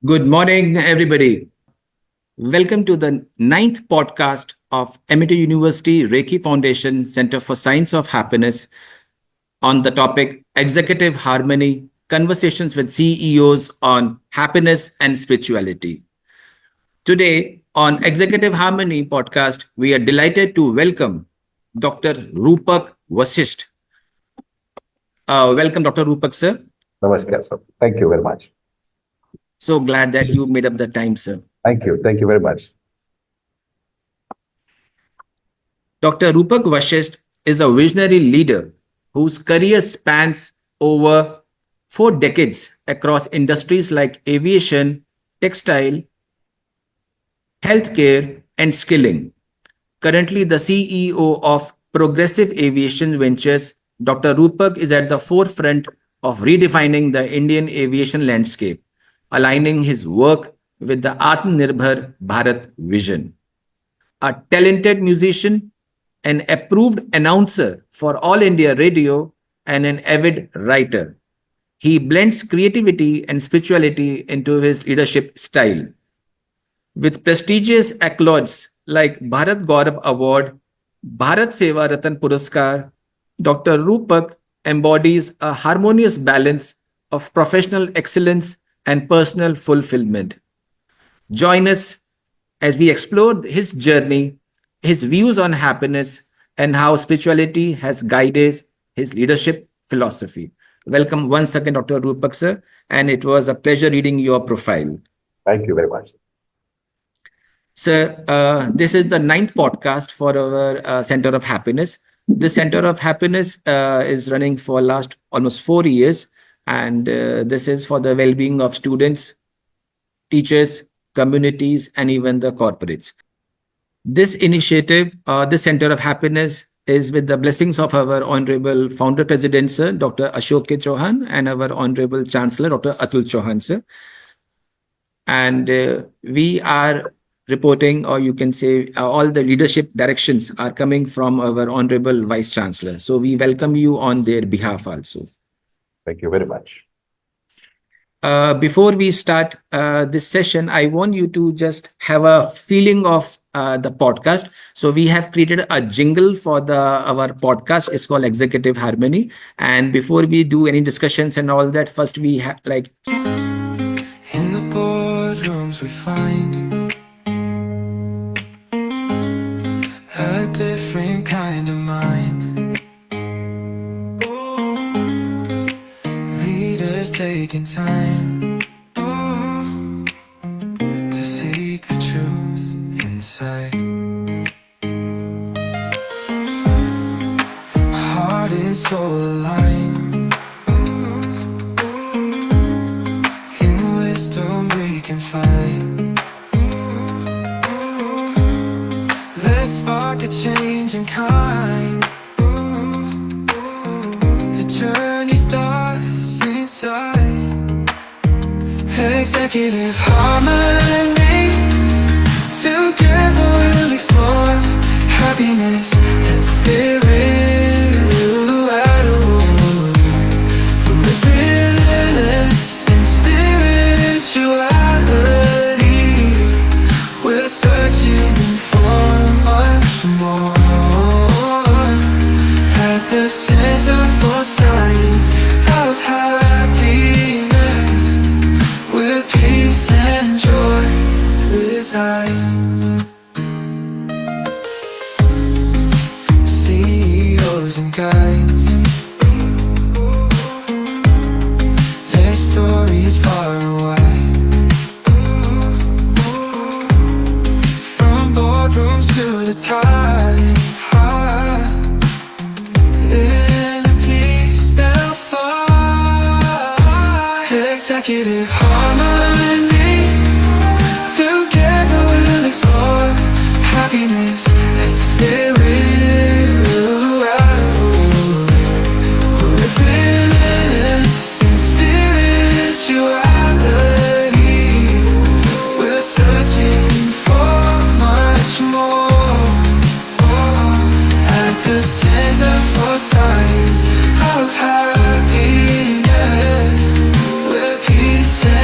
Good morning, everybody. Welcome to the ninth podcast of Amity University Reiki Foundation Center for Science of Happiness on the topic Executive Harmony Conversations with CEOs on Happiness and Spirituality. Today, on Executive Harmony podcast, we are delighted to welcome Dr. Roopak Vasisht. Welcome, Dr. Roopak, sir. Namaskar, sir. Thank you very much. So glad that you made up the time, sir. Thank you. Thank you very much. Dr. Roopak Vasisht is a visionary leader whose career spans over 4 decades across industries like aviation, textile, healthcare, and skilling. Currently the CEO of Progressive Aviation Ventures, Dr. Roopak is at the forefront of redefining the Indian aviation landscape, aligning his work with the Atmanirbhar Bharat vision. A talented musician, an approved announcer for All India Radio, and an avid writer, he blends creativity and spirituality into his leadership style. With prestigious accolades like Bharat Gaurav Award, Bharat Seva Ratan Puraskar, Dr. Roopak embodies a harmonious balance of professional excellence and personal fulfillment. Join us as we explore his journey, his views on happiness, and how spirituality has guided his leadership philosophy. Welcome once again, Dr. Roopak, sir, and it was a pleasure reading your profile. Thank you very much. Sir, this is the ninth podcast for our Center of Happiness. This Center of Happiness is running for last almost 4 years, and this is for the well-being of students, teachers, communities, and even the corporates. This initiative, the Center of Happiness, is with the blessings of our Honorable Founder President, sir, Dr. Ashok K. Chauhan, and our Honorable Chancellor, Dr. Atul Chauhan, sir. And we are reporting, or you can say all the leadership directions are coming from our Honorable Vice Chancellor. So we welcome you on their behalf also. Thank you very much. Before we start this session, I want you to just have a feeling of the podcast. So we have created a jingle for our podcast. It's called Executive Harmony. And before we do any discussions and all that, first we have like... In the boardrooms we find a different kind of mind. Leaders taking time to seek the truth inside. Heart and soul align. In wisdom we can find. Let's spark a change in kind. The journey starts inside. Executive harmony. Together we'll explore happiness and spirit. Withiness and spirituality. We're searching for much more. At the center for science of happiness, where peace and joy reside. CEOs and guides, their stories far and wide. From boardrooms to the tide, in peace they'll fly. Executive harmony. Together we'll explore happiness and spirit. Withiness and spirituality. We're searching for much more. At the center for science of happiness, where peace and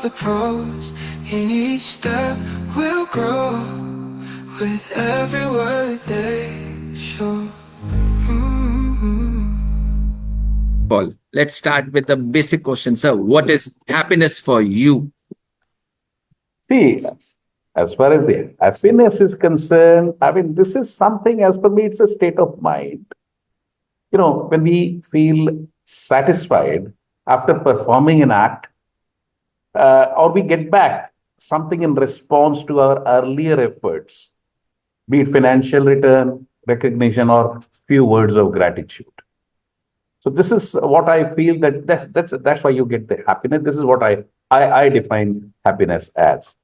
the pros. In each step we'll grow with every word they show. Paul, let's start with the basic question, sir. What is happiness for you? See, as far as the happiness is concerned, I mean, this is something, as per me, it's a state of mind. You know, when we feel satisfied after performing an act, or we get back something in response to our earlier efforts, be it financial return, recognition, or few words of gratitude. So this is what I feel that's why you get the happiness. This is what I define happiness as.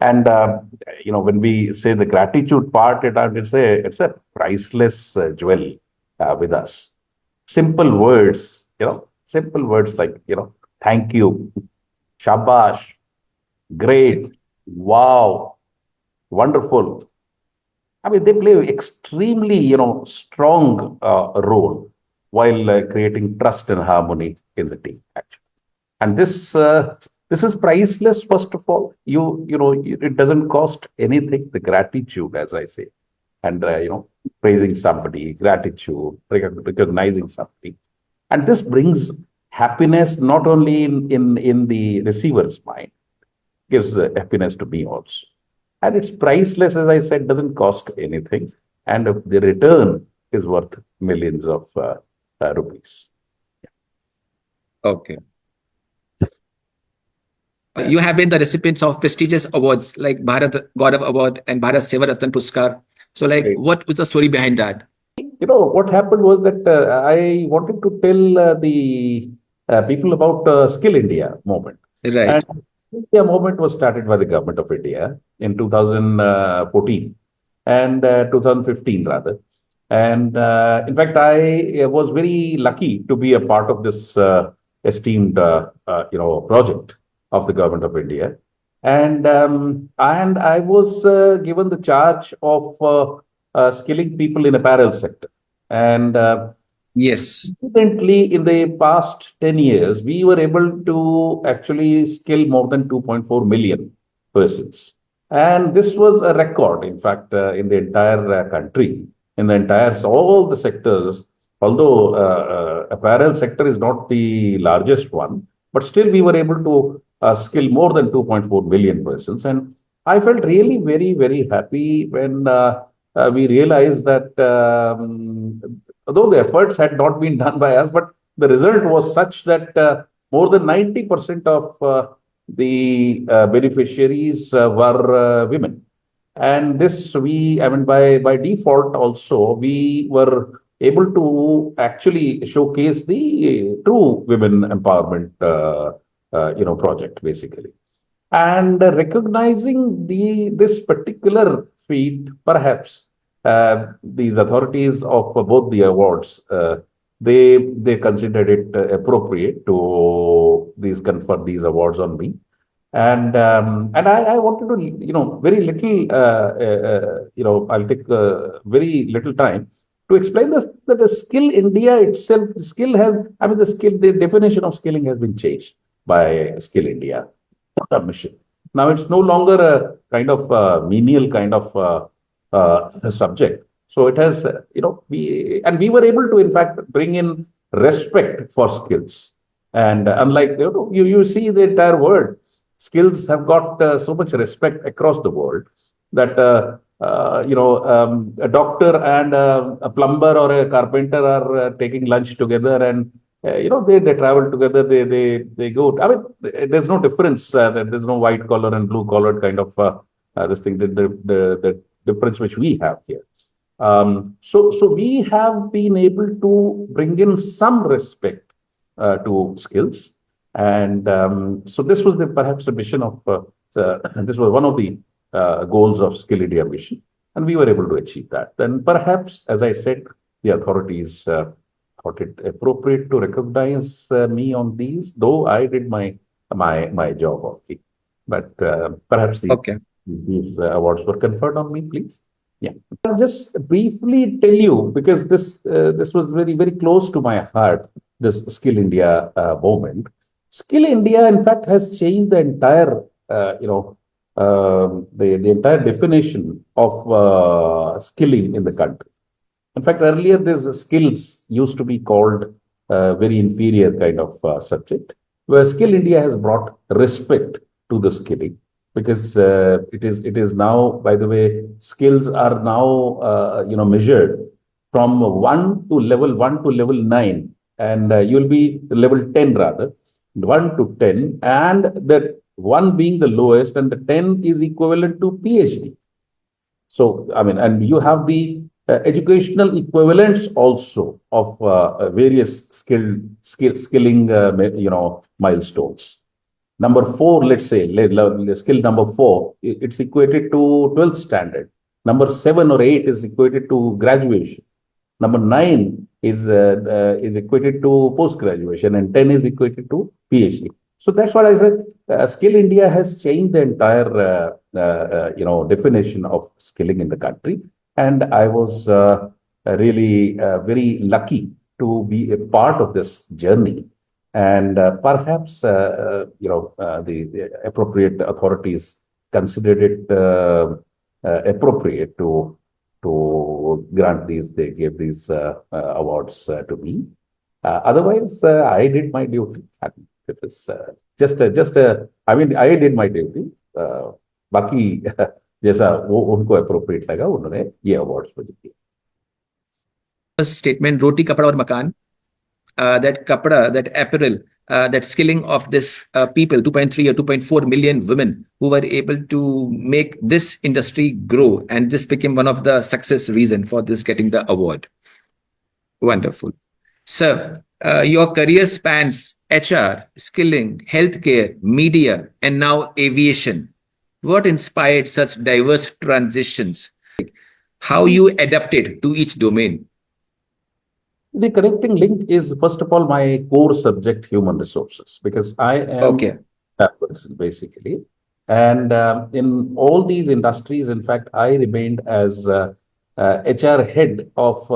And you know, when we say the gratitude part, it's a priceless jewel with us. Simple words, you know, simple words like, you know, thank you, shabash, great, wow, wonderful. I mean, they play extremely, you know, strong role while creating trust and harmony in the team, actually. And this is priceless. First of all, you know, it doesn't cost anything. The gratitude, as I say, and you know, praising somebody, gratitude, recognizing somebody, and this brings happiness not only in the receiver's mind, gives happiness to me also. And it's priceless, as I said, doesn't cost anything. And the return is worth millions of rupees. Okay. You have been the recipients of prestigious awards like Bharat Gaurav Award and Bharat Seva Ratan Puruskar. So, like, Right. what was the story behind that? You know, what happened was that I wanted to tell the people about Skill India movement. Right. And Skill India movement was started by the government of India in 2014 and 2015 rather. And in fact, I was very lucky to be a part of this esteemed, you know, project of the government of India. And I was given the charge of skilling people in apparel sector. And Yes. incidentally, in the past 10 years, we were able to actually skill more than 2.4 million persons. And this was a record, in fact, in the entire country, in the entire, all the sectors. Although apparel sector is not the largest one, but still we were able to skill more than 2.4 million persons. And I felt really very, very happy when we realized that although the efforts had not been done by us, but the result was such that more than 90% of the beneficiaries were women. And this I mean, by default also, we were able to actually showcase the true women empowerment, you know, project basically. And recognizing this particular feat, perhaps these authorities of both the awards, they considered it appropriate to confer these awards on me. And I wanted to, you know, very little, you know, I'll take very little time to explain this, that the Skill India itself, skill has, I mean, the definition of skilling has been changed by Skill India mission. Now it's no longer a kind of menial kind of subject. So it has, you know, we were able to, in fact, bring in respect for skills. And unlike, you know, you see the entire world, skills have got so much respect across the world that you know, a doctor and a plumber or a carpenter are taking lunch together, and you know, they travel together, they go. I mean, there's no difference. There's no white collar and blue collar kind of this thing. The difference which we have here. So we have been able to bring in some respect to skills. And so this was perhaps the mission of, this was one of the goals of Skill India mission. And we were able to achieve that. Then perhaps, as I said, the authorities thought it appropriate to recognize me on these, though I did my job okay. But perhaps these awards were conferred on me, please. Yeah. I'll just briefly tell you, because this was very, very close to my heart, this Skill India movement. Skill India, in fact, has changed the entire, the entire definition of skilling in the country. In fact, earlier these skills used to be called very inferior kind of subject, where Skill India has brought respect to the skilling because it is now, by the way, skills are now measured from level 1 to level 9, and you'll be level 10 rather, 1 to 10, and that 1 being the lowest, and the 10 is equivalent to PhD. So, I mean, and you have the educational equivalents also of various skilling, milestones. Number 4, let's say, skill number 4, it's equated to 12th standard. Number 7 or 8 is equated to graduation. Number 9 is equated to post-graduation, and 10 is equated to PhD. So that's what I said. Skill India has changed the entire, definition of skilling in the country, and I was really very lucky to be a part of this journey. And perhaps, the appropriate authorities considered it appropriate to grant these. They gave these awards to me. Otherwise, I did my duty. It is I mean, I did my duty. बाकी जैसा वो उनको appropriate लगा, उन्होंने ये awards मुझे दिए. Statement, roti, kapda, or makan. That kapda, that apparel, that skilling of this people, 2.3 or 2.4 million women who were able to make this industry grow, and this became one of the success reason for this getting the award. Wonderful. Sir, your career spans HR, skilling, healthcare, media, and now aviation. What inspired such diverse transitions? How you adapted to each domain? The connecting link is, first of all, my core subject, human resources, because I am that person, basically. And in all these industries, in fact, I remained as HR head of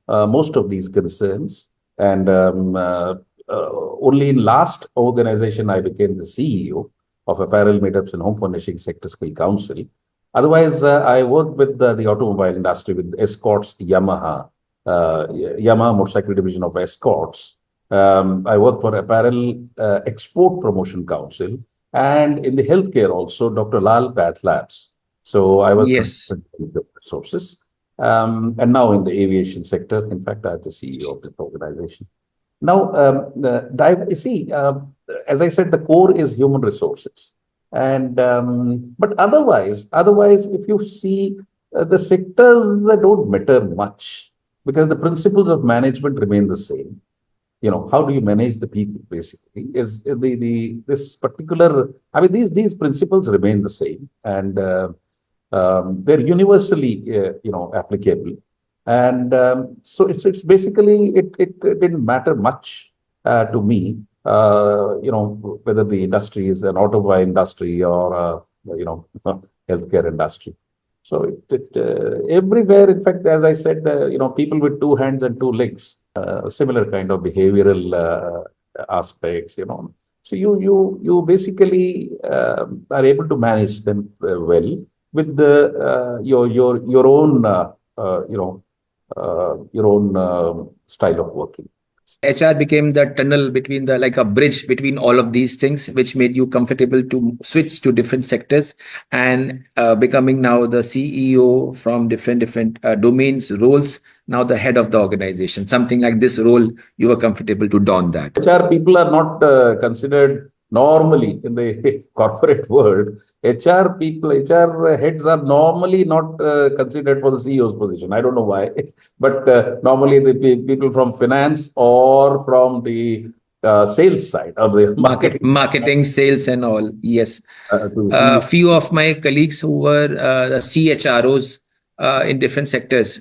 most of these concerns. And only in last organization, I became the CEO of Apparel, Made-ups and Home Furnishing Sector Skill Council. Otherwise, I worked with the automobile industry with Escorts, Yamaha Motorcycle Division of Escorts. I worked for Apparel Export Promotion Council, and in the healthcare also, Dr. Lal Path Labs. So I was with resources. And now in the aviation sector, in fact, I'm the CEO of this organization. Now, as I said, the core is human resources. And but otherwise, if you see the sectors that don't matter much, because the principles of management remain the same. You know, how do you manage the people? Basically, is this particular? I mean, these principles remain the same, and they're universally, applicable. And so it's basically it didn't matter much to me, whether the industry is an automobile industry or healthcare industry. So everywhere, in fact, as I said, people with 2 hands and 2 legs, similar kind of behavioral aspects, So you basically are able to manage them well with your own style of working. HR became the tunnel between like a bridge between all of these things, which made you comfortable to switch to different sectors, and becoming now the CEO from different domains, roles, now the head of the organization. Something like this role, you were comfortable to don that. HR people are not considered normally in the corporate world. HR heads are normally not considered for the CEO's position. I don't know why, but normally the people from finance or from the sales side or the marketing, sales, and all. Yes, few of my colleagues who were the CHROs in different sectors,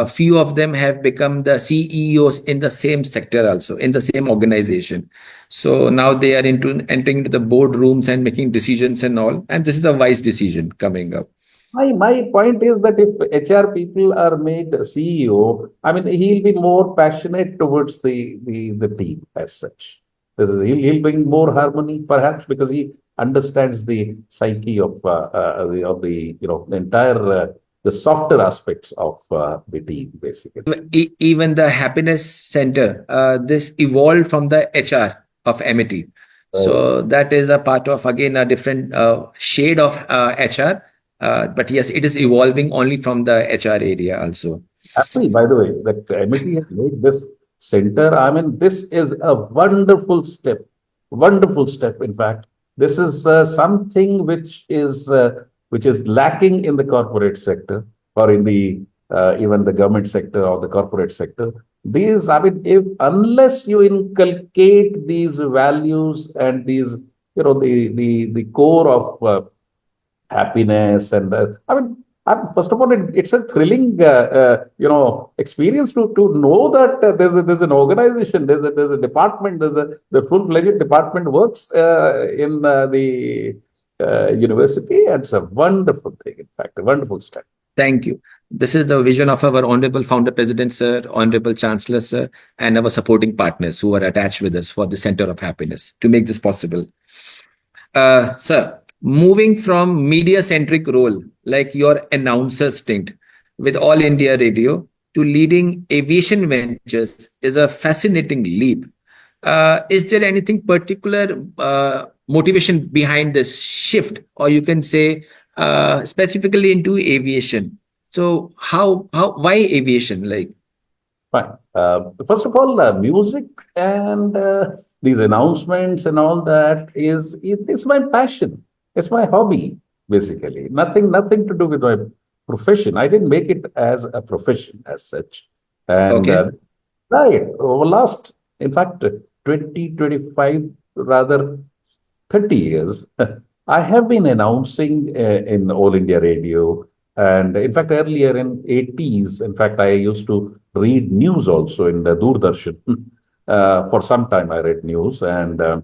few of them have become the CEOs in the same sector, also in the same organization. So now they are entering into the boardrooms and making decisions and all. And this is a wise decision coming up. My point is that if HR people are made CEO, I mean, he'll be more passionate towards the team as such. He'll bring more harmony, perhaps, because he understands the psyche of the entire the softer aspects of the team, basically. Even the happiness center, this evolved from the HR of Amity. Right. So that is a part of, again, a different shade of HR. But yes, it is evolving only from the HR area also. Happy, by the way, that Amity has made this center. I mean, this is a wonderful step. Wonderful step. In fact, this is something which is lacking in the corporate sector or in the even the government sector or the corporate sector. These, I mean, if unless you inculcate these values and these, the core of happiness and first of all, it's a thrilling experience to know that there's an organization, there's a department, the full-fledged department works in the university. It's a wonderful thing, in fact, a wonderful step. Thank you. This is the vision of our Honorable Founder President, sir, Honorable Chancellor, sir, and our supporting partners who are attached with us for the Center of Happiness to make this possible. Sir, moving from media-centric role like your announcer stint with All India Radio to leading aviation ventures is a fascinating leap. Is there anything particular motivation behind this shift, or you can say specifically into aviation? So why aviation? Like, Fine. First of all, music and these announcements and all that it's my passion. It's my hobby, basically. Nothing to do with my profession. I didn't make it as a profession as such. And okay, right over last, in fact, 20, 25, rather 30 years, I have been announcing in All India Radio. And in fact, earlier in 80s, in fact, I used to read news also in the Doordarshan. For some time, I read news, and in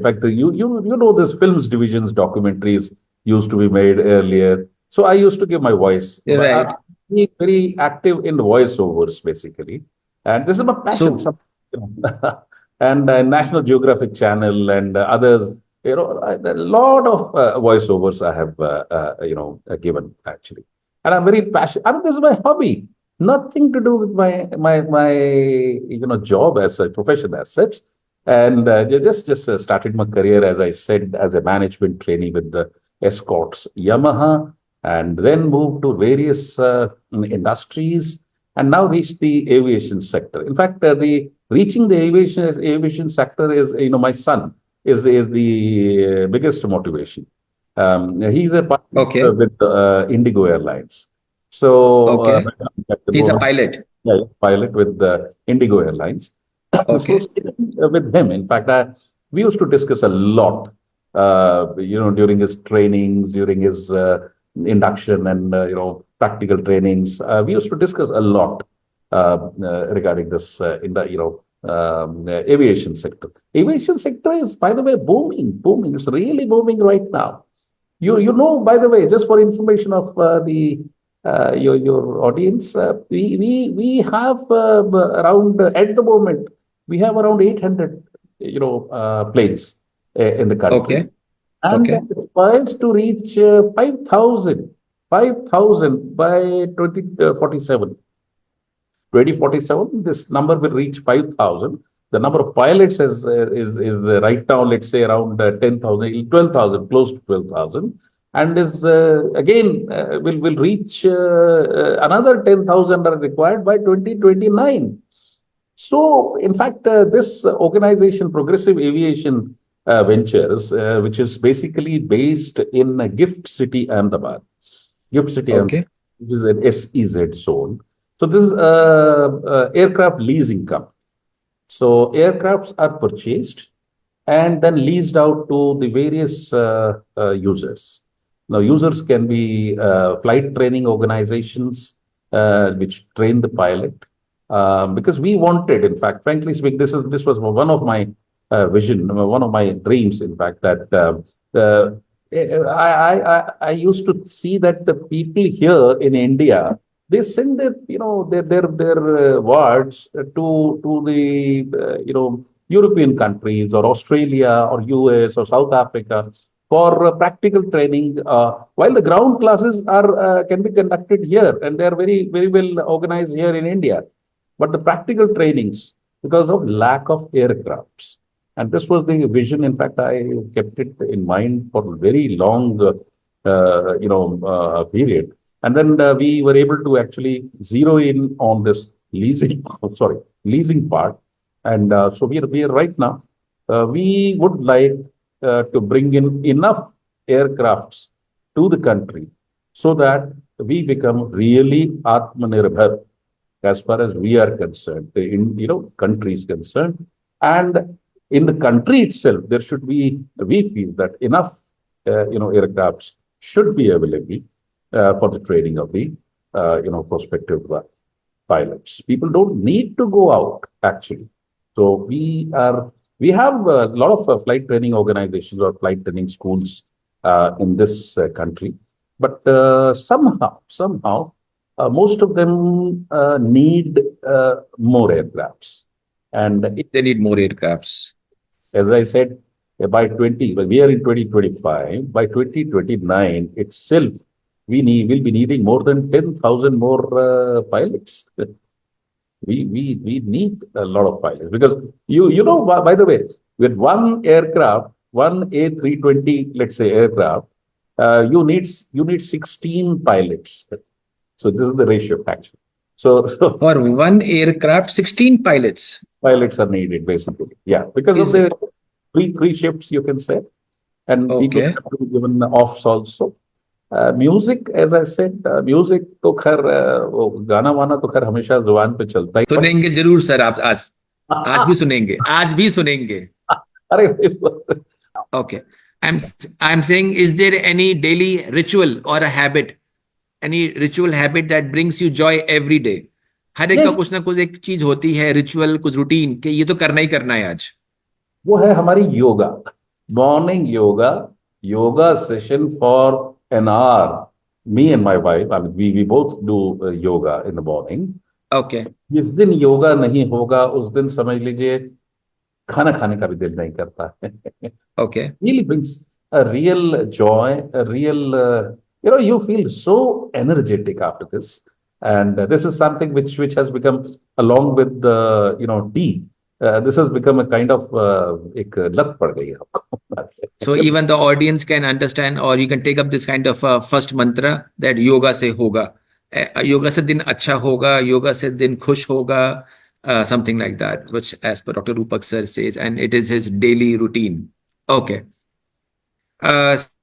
fact, you know, this films divisions documentaries used to be made earlier. So I used to give my voice. right. I'm very active in the voiceovers, basically, and this is my passion. So And National Geographic Channel and others, a lot of voiceovers I have, given actually, and I'm very passionate. I mean, this is my hobby. Nothing to do with my job as a profession as such. And just started my career, as I said, as a management trainee with the Escorts Yamaha, and then moved to various industries, and now reached the aviation sector. In fact, the reaching the aviation sector is, my son is the biggest motivation. He's a okay, pilot with Indigo Airlines. So okay. at the He's a moment, pilot. yeah, pilot with the Indigo Airlines. So Okay, speaking with him, in fact, we used to discuss a lot, during his trainings, during his induction and, practical trainings. We used to discuss a lot regarding this in the, aviation sector. Aviation sector is, by the way, booming. It's really booming right now. By the way, just for information of your audience, we have around at the moment we have around 800 planes in the country, okay, and okay, it's poised to reach 5,000 by 2047. 2047, this number will reach 5,000. The number of pilots is right now, let's say, around 10,000, 12,000, close to 12,000, and is again will reach another 10,000 are required by 2029. So, in fact, this organization, Progressive Aviation Ventures, which is basically based in Gift City, Ahmedabad. Gift City, Ahmedabad, okay, which is an SEZ zone. So this is aircraft leasing company. So aircrafts are purchased and then leased out to the various users. Now, users can be flight training organizations which train the pilot. Because we wanted, in fact, frankly speaking, this was one of my vision, one of my dreams, in fact, that I used to see that the people here in India, they send their wards to the European countries or Australia or US or South Africa for practical training. While the ground classes are can be conducted here and they are very well organized here in India, but the practical trainings because of lack of aircrafts. And this was the vision. In fact, I kept it in mind for a very long, period. And then we were able to actually zero in on this leasing, sorry, leasing part. And so we are right now. We would like to bring in enough aircrafts to the country so that we become really Atmanirbhar as far as we are concerned, country is concerned. And in the country itself, there should be, we feel that enough, aircrafts should be available for the training of the, prospective pilots. People don't need to go out actually. So we have a lot of flight training organizations or flight training schools in this country, but somehow, most of them need more aircrafts. And They need more aircrafts. as I said, by we are in 2025, by 2029 itself, will be needing more than 10,000 more pilots. We need a lot of pilots because by the way, with one aircraft, one A320, let's say aircraft, you need 16 pilots. So this is the ratio actually. So For one aircraft, 16 pilots. pilots are needed basically. Yeah, because Is of the three shifts you can say, and people Okay. have to be given offs also. Music, as I said, music तो खैर वो गाना वाना तो खैर हमेशा जुबान पे चलता ही सुनेंगे जरूर सर आप आज भी सुनेंगे आज भी सुनेंगे. अरे Okay. I'm saying, is there any daily ritual or a habit, any ritual habit that brings you joy every day? हर एक का Yes. कुछ ना कुछ एक चीज होती है, रिचुअल, कुछ रूटीन कि ये तो करना ही करना है आज. वो है हमारी yoga, morning yoga session for an hour. Me and my wife, I mean, we both do yoga in the morning. Okay. जिस दिन योगा नहीं होगा उस दिन समझ लीजिए खाना खाने का भी दिल नहीं करता है. Okay. Really brings a real joy, a real, you feel so energetic after this. And this is something which has become, along with the, tea, this has become a kind of एक लत पड़ गई है आपको. So even the audience can understand, or you can take up this kind of first mantra that yoga से होगा, yoga से दिन अच्छा होगा, yoga से दिन खुश होगा, something like that, which as per Dr. Roopak sir says, and it is his daily routine. Okay.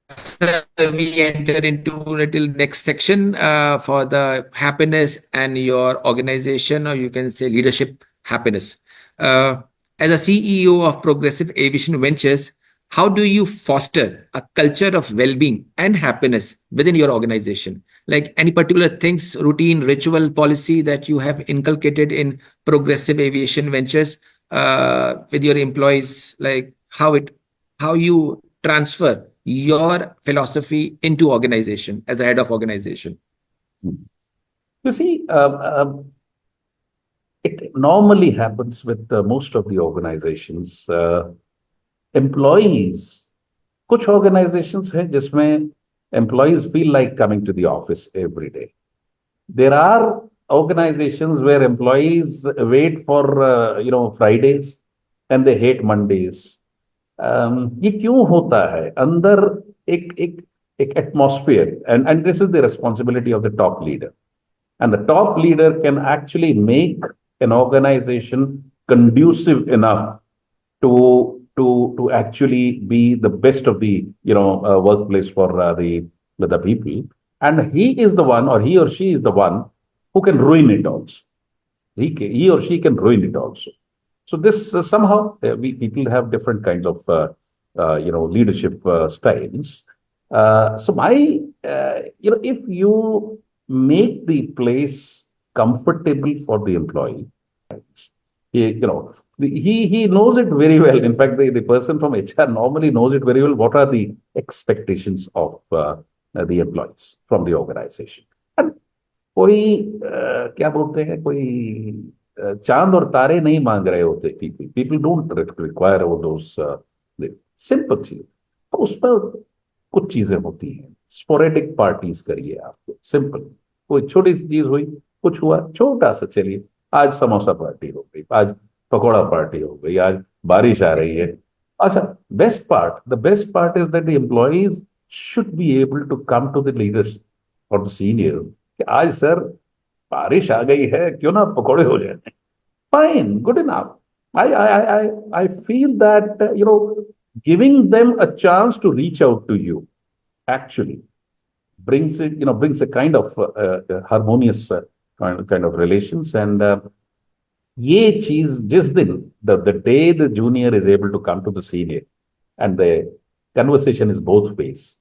So we enter into little next section for the happiness and your organization, or you can say leadership happiness. As a CEO of Progressive Aviation Ventures, how do you foster a culture of well-being and happiness within your organization? Like any particular things, routine, ritual, policy that you have inculcated in Progressive Aviation Ventures with your employees, like how you transfer your philosophy into organization as a head of organization? You see, it normally happens with most of the organizations. Employees, कुछ organizations हैं जिसमें employees feel like coming to the office every day. There are organizations where employees wait for Fridays and they hate Mondays. ये क्यों होता है? अंदर एक atmosphere, and this is the responsibility of the top leader. And the top leader can actually make an organization conducive enough to actually be the best of the workplace for the people. And he is the one, or he or she is the one who can ruin it also. He or she can ruin it also. So this somehow people have different kinds of leadership styles. So if you make the place comfortable for the employee, he knows it very well. In fact, the person from HR normally knows it very well. What are the expectations of the employees from the organization? And कोई क्या बोलते हैं, कोई चांद और तारे नहीं मांग रहे होते पीपल, पीपल डोंट रिक्वायर वो दोस सिंपल चीज। उस पर कुछ चीजें होती हैं, स्पोरेटिक पार्टीज करिए आप, सिंपल, कोई छोटी सी चीज हुई, कुछ हुआ छोटा सा, चलिए आज समोसा पार्टी हो गई, आज पकौड़ा पार्टी हो गई, आज बारिश आ रही है। अच्छा, best part is that the employees should be able to come to the leaders or the senior कि आज सर बारिश आ गई है, क्यों ना पकौड़े हो जाए। Fine, good enough. I feel that giving them a chance to reach out to you actually brings a kind of harmonious kind of relations, and ये चीज जिस दिन the day the junior is able to come to the senior and the conversation is both ways.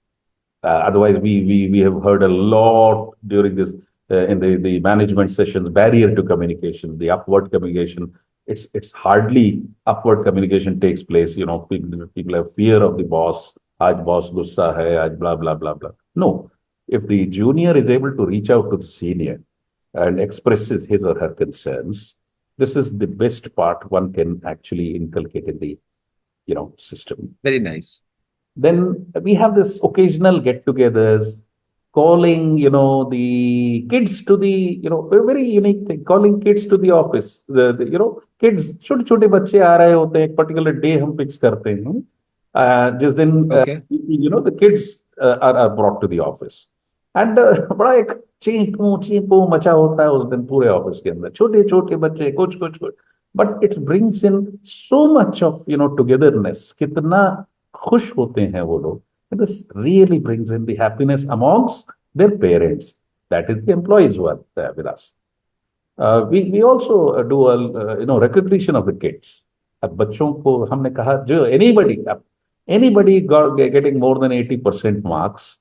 Otherwise, we have heard a lot during this in the management sessions, barrier to communication, the upward communication. It's hardly upward communication takes place. People have fear of the boss. आज boss गुस्सा है, आज blah blah blah blah. No, if the junior is able to reach out to the senior and expresses his or her concerns, this is the best part one can actually inculcate in the system. Very nice. Then we have this occasional get-togethers, calling the kids to the a very unique thing, calling kids to the office. Kids, छोटे छोटे बच्चे आ रहे होते हैं, एक particular day हम fix करते हैं जिस दिन Okay. the kids are brought to the office, and बड़ा एक चीपू मचा होता है उस दिन पूरे ऑफिस के अंदर, छोटे छोटे बच्चे कुछ कुछ कुछ, but it brings in so much of togetherness, कितना खुश होते हैं वो लोग. This really brings in the happiness amongst their parents. That is the employees who are there with us. We also do a recognition of the kids. अब बच्चों को हमने कहा जो anybody getting more than 80% marks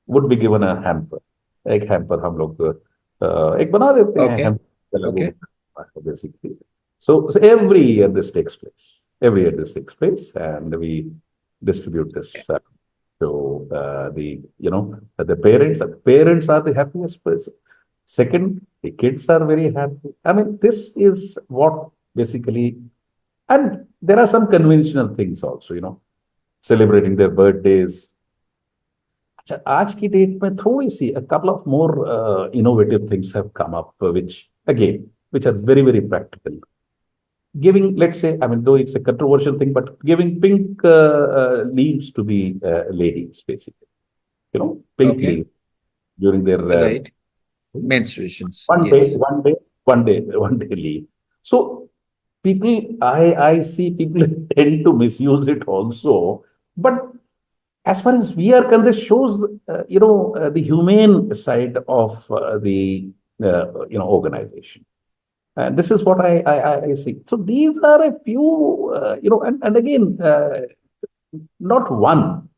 would be given a hamper. एक hamper हम लोग एक बना देते हैं Okay. hamper Okay. basically. So every year this takes place. Every year this takes place, and we distribute this to the parents. The parents are the happiest person. Second, the kids are very happy. I mean, this is what basically, and there are some conventional things also, celebrating their birthdays. अच्छा, आज की date में थोड़ी सी a couple of more innovative things have come up, which are very, very practical. Giving, let's say, I mean, though it's a controversial thing, but giving pink leaves to the ladies, basically. Pink Okay. leaves during their Right. Menstruations. one Yes. day leave. So people, I see people tend to misuse it also, but as far as we are concerned, this shows, the humane side of the organization. And this is what I see. So these are a few, and again, not one,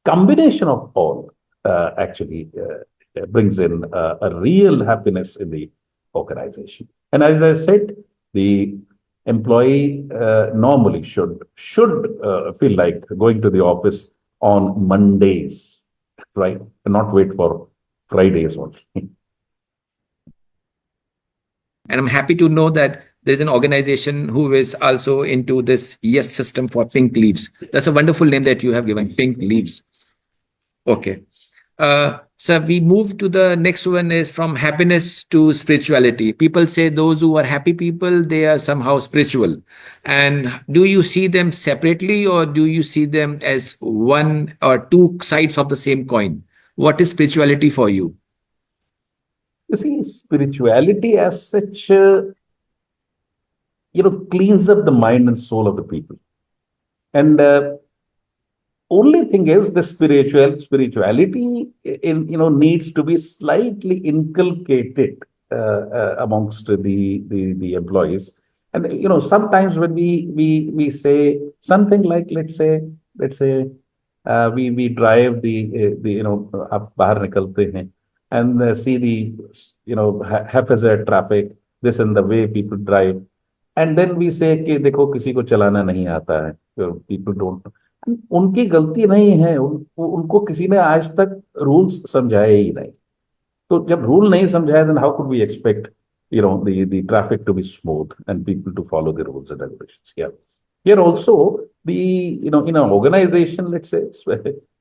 combination of all actually brings in a real happiness in the organization. And as I said, the employee normally should feel like going to the office on Mondays, right? And not wait for Fridays only. And I'm happy to know that there's an organization who is also into this yes system for pink leaves. That's a wonderful name that you have given, pink leaves. Okay. So we move to the next one, is from happiness to spirituality. People say those who are happy people, they are somehow spiritual. And do you see them separately, or do you see them as one or two sides of the same coin? What is spirituality for you? You see, spirituality as such, cleans up the mind and soul of the people. And only thing is, the spirituality needs to be slightly inculcated amongst the employees. And sometimes when we say something like, let's say we drive the आप बाहर निकलते हैं and see the haphazard traffic, this and the way people drive, and then we say कि देखो किसी को चलाना नहीं आता है, people don't. उनकी गलती नहीं है, उनको किसी ने आज तक रूल्स समझाए ही नहीं. तो जब रूल नहीं समझाए, then how could we expect the traffic to be smooth and people to follow the rules and regulations. Yeah. Here also, in an organization, let's say,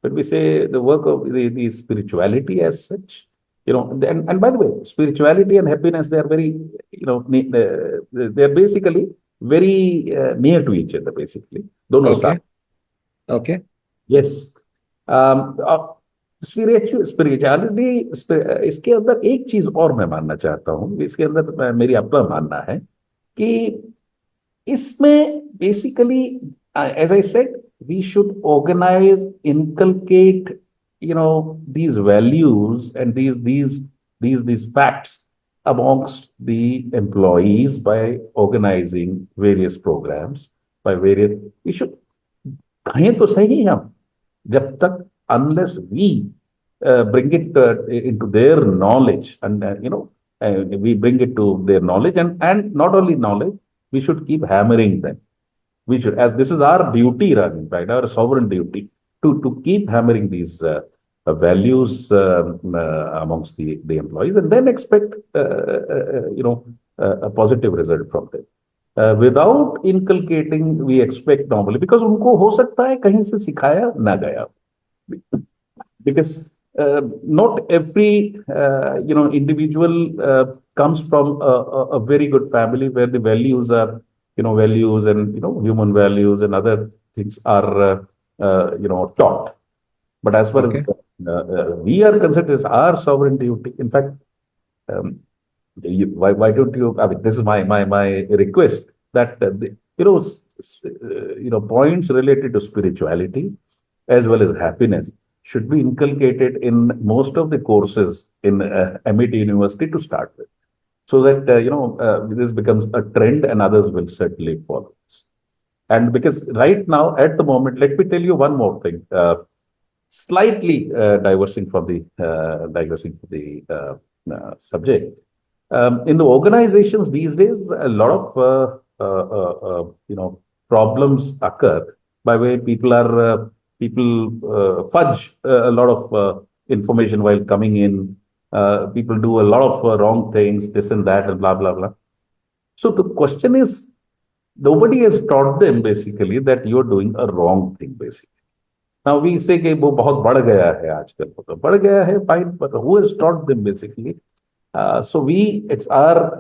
when we say the work of the spirituality as such, and by the way, spirituality and happiness, they are very, they're basically very near to each other, basically. Dono Okay. साथ. Okay. Yes. Spirituality इसके अंदर एक चीज और मैं मानना चाहता हूँ, इसके अंदर मेरी अपना मानना है कि इसमें basically, as I said, we should organise, inculcate, these values and these facts amongst the employees by organizing various programs, by various, we should, कहें तो सही हम, जब तक, unless we bring it into their knowledge, and we bring it to their knowledge, and not only knowledge, we should keep hammering them. We should, as this is our duty, in fact, our sovereign duty, to keep hammering these values amongst the employees, and then expect a positive result from them. Without inculcating, we expect normally, because उनको हो सकता है कहीं से सिखाया ना गया, because not every individual comes from a very good family where the values are, values and human values and other things are taught. But as far Okay. as we are concerned, it's our sovereign duty. In fact, why don't you? I mean, this is my request that points related to spirituality as well as happiness should be inculcated in most of the courses in Amity University to start with, so that this becomes a trend and others will certainly follow this. And because right now, at the moment, let me tell you one more thing. Slightly digressing from the subject. In the organizations these days, a lot of problems occur by way people fudge a lot of information while coming in. People do a lot of wrong things, this and that, and blah blah blah. So the question is, nobody has taught them basically that you're doing a wrong thing basically. Now we say कि वो बहुत बढ़ गया है आजकल, तो बढ़ गया है, fine, but who has taught them basically? So it's our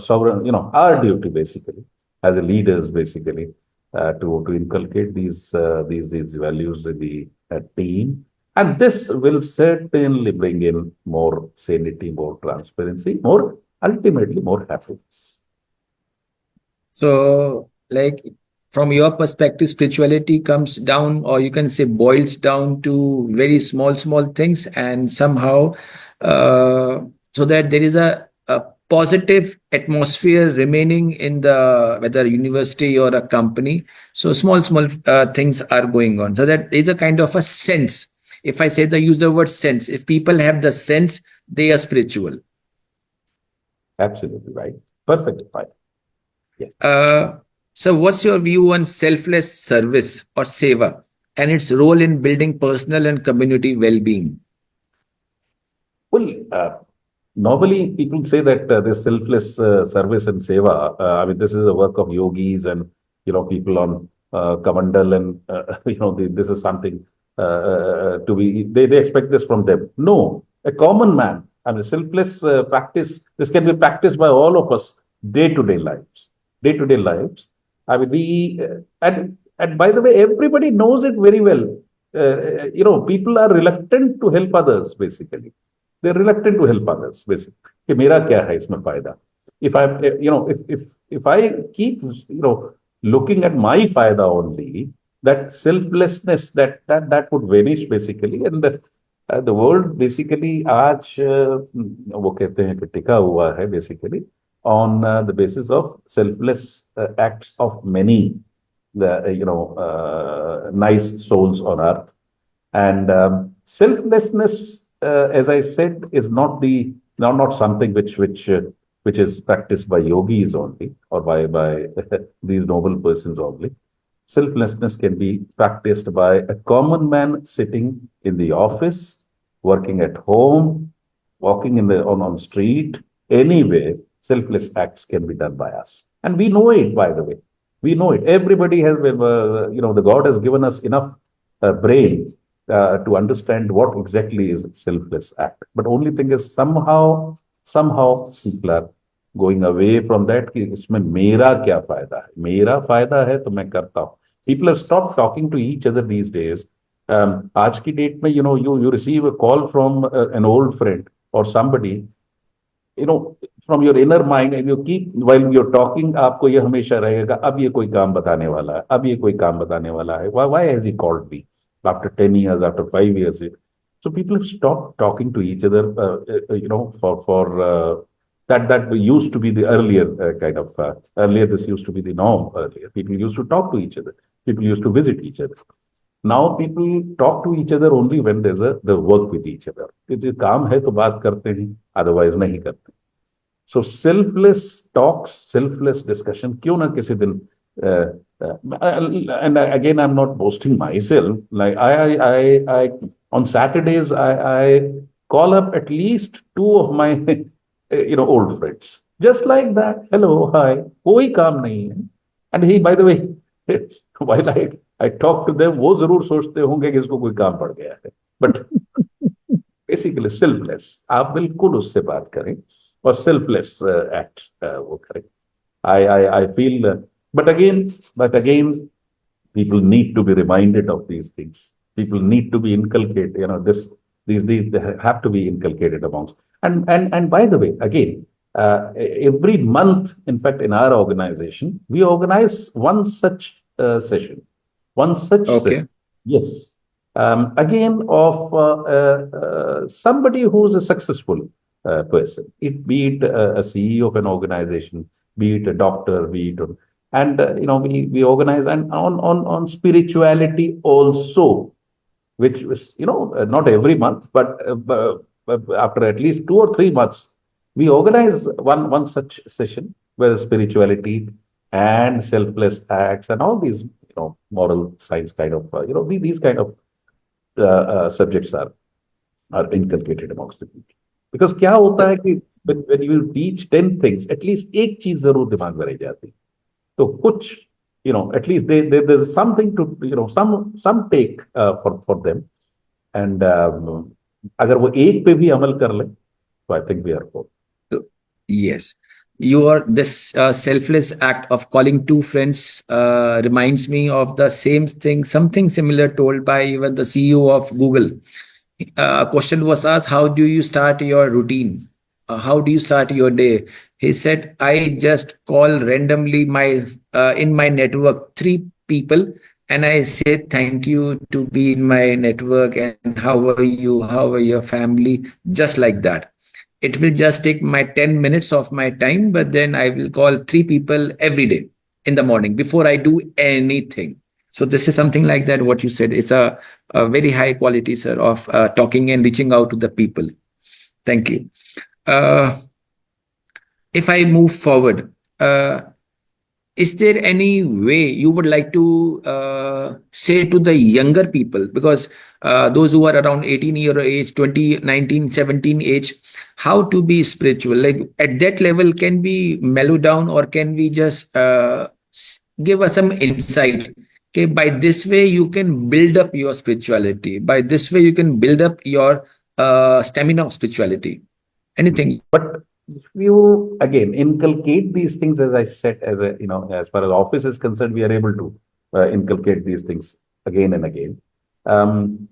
sovereign, our duty basically as a leaders basically to inculcate these values in the team, and this will certainly bring in more sanity, more transparency, more ultimately more happiness. So, like, from your perspective, spirituality comes down, or you can say boils down to very small things, and somehow, so that there is a positive atmosphere remaining in the, whether university or a company. So small things are going on. So that there is a kind of a sense. If I use the word sense, if people have the sense, they are spiritual. Absolutely right. Perfect. Right. Yeah. So what's your view on selfless service or seva and its role in building personal and community well-being? Well, normally people say that this selfless service and seva, I mean, this is a work of yogis and, people on Kamandal, and, this is something to be, they expect this from them. No, a common man, I mean, selfless practice, this can be practiced by all of us day-to-day lives. I mean, and by the way, everybody knows it very well. People are reluctant to help others, basically. They're reluctant to help others, basically. कि मेरा क्या है इसमें फायदा? If I, if I keep, looking at my फायदा only, that selflessness, that would vanish basically, and the world basically आज वो कहते हैं कि टिका हुआ है basically on the basis of selfless acts of many, nice souls on earth. And selflessness, as I said, is not something which is practiced by yogis only, or by these noble persons only. Selflessness can be practiced by a common man sitting in the office, working at home, walking on street, anyway, selfless acts can be done by us. And we know it, by the way. We know it. Everybody has, the God has given us enough brain to understand what exactly is selfless act. But only thing is somehow people are going away from that कि इसमें मेरा क्या फायदा है मेरा फायदा है तो मैं करता हूँ. People have stopped talking to each other these days. आज की डेट में you receive a call from an old friend or somebody, from your inner mind, and you keep while you're talking आपको ये हमेशा रहेगा अब ये कोई काम बताने वाला है अब ये कोई काम बताने वाला है. Why has he called me after 10 years, after 5 years? So people have stopped talking to each other, for that used to be the earlier earlier this used to be the norm. Earlier people used to talk to each other, people used to visit each other. Now people talk to each other only when the work with each other. यदि काम है तो बात करते हैं, otherwise नहीं करते. So selfless talks, selfless discussion, क्यों ना किसी दिन, and again I'm not boasting myself. Like I on Saturdays I call up at least two of my old friends, just like that. Hello, hi, कोई काम नहीं है. And he, by the way, while I talk to them, वो जरूर सोचते होंगे कि इसको कोई काम पड़ गया है. But basically selfless. आप बिल्कुल उससे बात करें और selfless acts वो करें. I feel, but again, people need to be reminded of these things. People need to be inculcated. These they have to be inculcated amongst. And by the way, again, every month, in fact, in our organization, we organize one such session. One such Okay. yes. Again, of somebody who's a successful person, be it a CEO of an organization, be it a doctor, be it, and we organize and on spirituality also, which was not every month, but after at least 2 or 3 months, we organize one such session where spirituality and selfless acts and all these moral science kind of these kind of subjects are inculcated amongst the people. Because क्या होता है कि when you teach 10 things, at least एक चीज जरूर दिमाग में रह जाती. तो कुछ at least there's something to some take for them. And अगर वो एक पे भी अमल कर ले, तो I think we are good. Yes. This selfless act of calling two friends reminds me of the same thing, something similar told by even the CEO of Google. A question was asked, how do you start your routine? How do you start your day? He said, I just call randomly in my network 3 people, and I say thank you to be in my network, and how are you? How are your family? Just like that. It will just take my 10 minutes of my time, but then I will call 3 people every day in the morning before I do anything. So this is something like that, what you said. It's a very high quality, sir, of talking and reaching out to the people. Thank you. If I move forward, is there any way you would like to say to the younger people, because those who are around 18-year age, 20, 19, 17 age, how to be spiritual? Like at that level, can we mellow down, or can we just give us some insight? Okay, by this way, you can build up your spirituality. By this way, you can build up your stamina of spirituality. Anything? But if you again inculcate these things, as I said, as far as office is concerned, we are able to inculcate these things again and again. And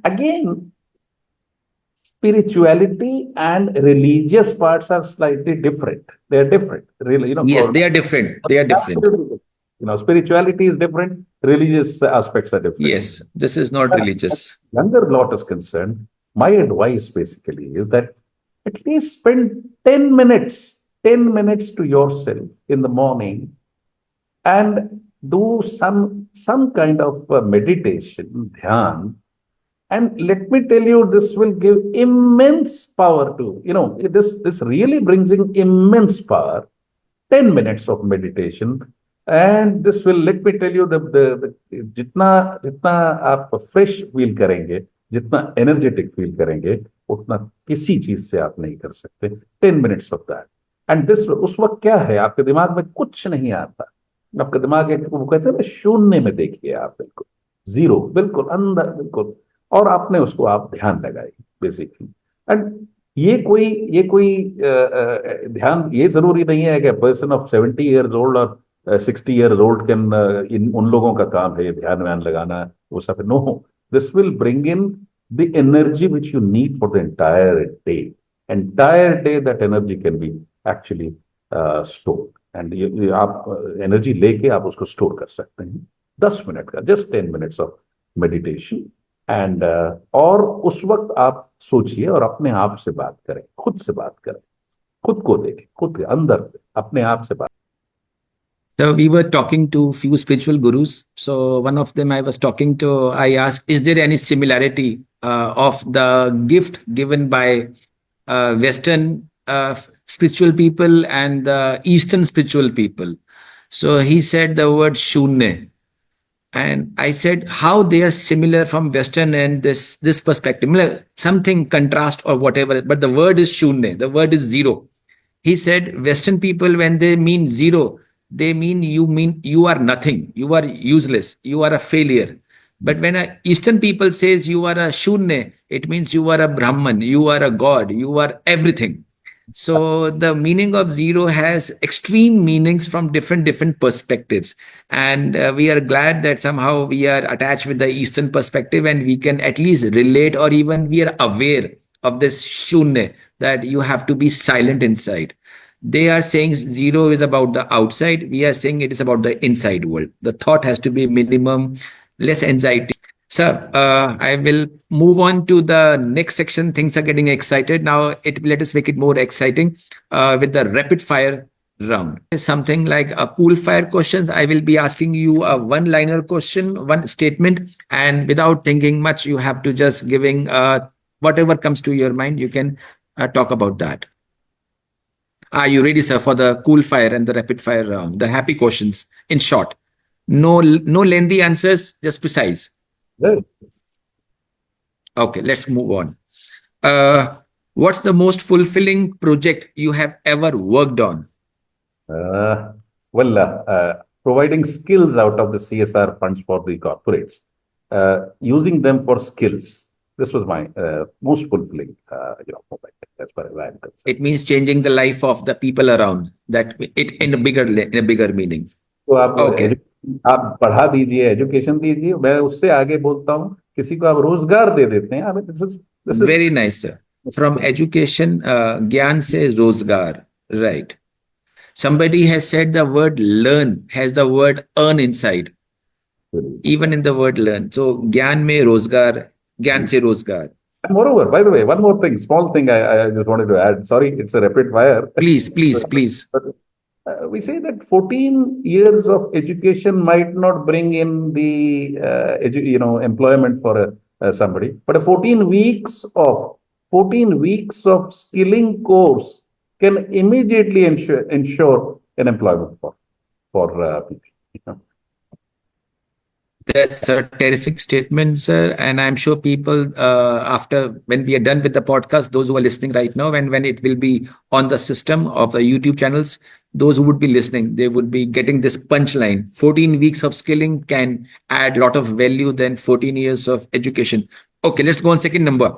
again, spirituality and religious parts are slightly different. They are different, really. Yes, they are different. They are different. Spirituality is different. Religious aspects are different. Yes, this is not religious. Younger lot is concerned, my advice basically is that at least spend 10 minutes to yourself in the morning and do some kind of meditation, dhyan. And let me tell you, this will give immense power to, this really brings in immense power. 10 minutes of meditation. And this will, let me tell you, the जितना आप fresh feel करेंगे, जितना energetic feel करेंगे उतना किसी चीज से आप नहीं कर सकते। 10 minutes of that and this, उस वक्त क्या है, आपके दिमाग में कुछ नहीं आता, आपका दिमाग एक, वो कहते हैं ना, शून्य में देखिए आप, बिल्कुल जीरो, बिल्कुल अंदर, बिल्कुल। और आपने उसको आप ध्यान लगाइए बेसिकली। एंड ये कोई ध्यान, ये जरूरी नहीं है कि पर्सन ऑफ 70 years old और 60 years old कैन, इन उन लोगों का काम है ये ध्यान व्यान लगाना, वो सब। No, this will bring in the energy which you need for the entire day that energy can be actually store. And ये आप एनर्जी लेके आप उसको स्टोर कर सकते हैं। 10 मिनट का, just 10 minutes of meditation and, और उस वक्त आप सोचिए और अपने आप से बात करें, खुद से बात करें, खुद को देखें, खुद के अंदर से अपने आप से बात। So we were talking to few spiritual gurus. So one of them I asked, is there any similarity of the gift given by Western spiritual people and the Eastern spiritual people? So he said the word shunya. And I said how they are similar from Western and this perspective, something contrast or whatever, but the word is shunya, the word is zero. He said Western people, when they mean zero, they mean you are nothing, you are useless, you are a failure. But when a Eastern people says you are a shunya, it means you are a Brahman, you are a God, you are everything. So the meaning of zero has extreme meanings from different perspectives, and we are glad that somehow we are attached with the Eastern perspective, and we can at least relate, or even we are aware of this shunya, that you have to be silent inside. They are saying zero is about the outside. We are saying it is about the inside world. The thought has to be minimum, less anxiety. Sir, I will move on to the next section. Things are getting excited now. Let us make it more exciting with the rapid fire round. Something like a cool fire questions. I will be asking you a one-liner question, one statement, and without thinking much, you have to just giving whatever comes to your mind. You can talk about that. Are you ready, sir, for the cool fire and the rapid fire round? The happy questions, in short. No lengthy answers, just precise. Right. Okay, let's move on. What's the most fulfilling project you have ever worked on? Providing skills out of the CSR funds for the corporates, using them for skills. This was my most fulfilling, moment, as far as I am concerned. It means changing the life of the people around. That it in a bigger meaning. तो आप Okay. आप पढ़ा दीजिए, education दीजिए, मैं उससे आगे बोलता हूँ, किसी को आप रोजगार दे देते हैं। This is Very nice, sir. From education, gyan se rozgar. Right. Somebody has said the word learn has the word earn inside, even in the word learn. So gyan mein rozgar, gyan se rozgar. Moreover, by the way, one more thing, small thing I just wanted to add. Sorry, it's a rapid fire. Please. But, we say that 14 years of education might not bring in the employment for somebody, but a 14 weeks of skilling course can immediately ensure an employment for people. That's a terrific statement, sir. And I'm sure people, after when we are done with the podcast, those who are listening right now, and when it will be on the system of the YouTube channels, those who would be listening, they would be getting this punchline. 14 weeks of skilling can add a lot of value than 14 years of education. Okay, let's go on second number.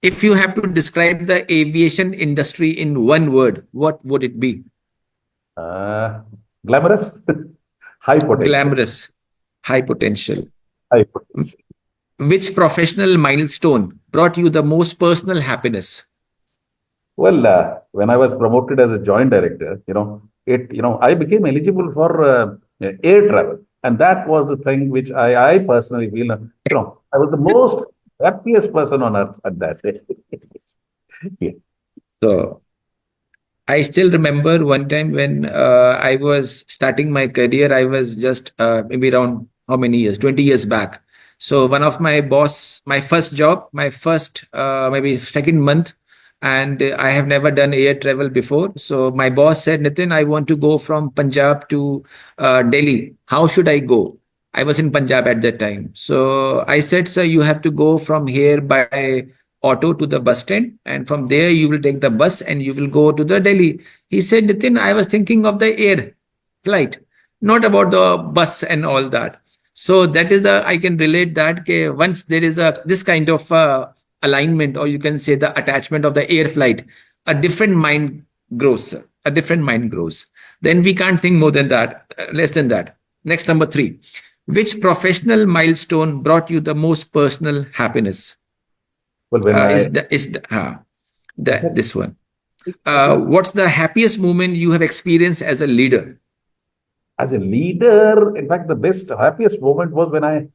If you have to describe the aviation industry in one word, what would it be? Glamorous, high potential. Glamorous, high potential. High potential. Which professional milestone brought you the most personal happiness? Well, when I was promoted as a joint director, I became eligible for air travel, and that was the thing which I personally feel, I was the most happiest person on earth at that day. Yeah. So I still remember one time when I was starting my career. I was just maybe around how many years? 20 years back. So one of my boss, my first job, my first maybe second month, and I have never done air travel before. So my boss said, Nitin, I want to go from Punjab to Delhi. How should I go? I was in Punjab at that time. So I said, sir, you have to go from here by auto to the bus stand, and from there you will take the bus and you will go to the Delhi. He said, Nitin, I was thinking of the air flight, not about the bus and all that. So that is I can relate that okay, once there is a this kind of alignment, or you can say the attachment of the air flight, a different mind grows. A different mind grows. Then we can't think more than that, less than that. Next, number 3. Which professional milestone brought you the most personal happiness? Well, when This one. What's the happiest moment you have experienced as a leader? as a leader, in fact, the best, happiest moment was when I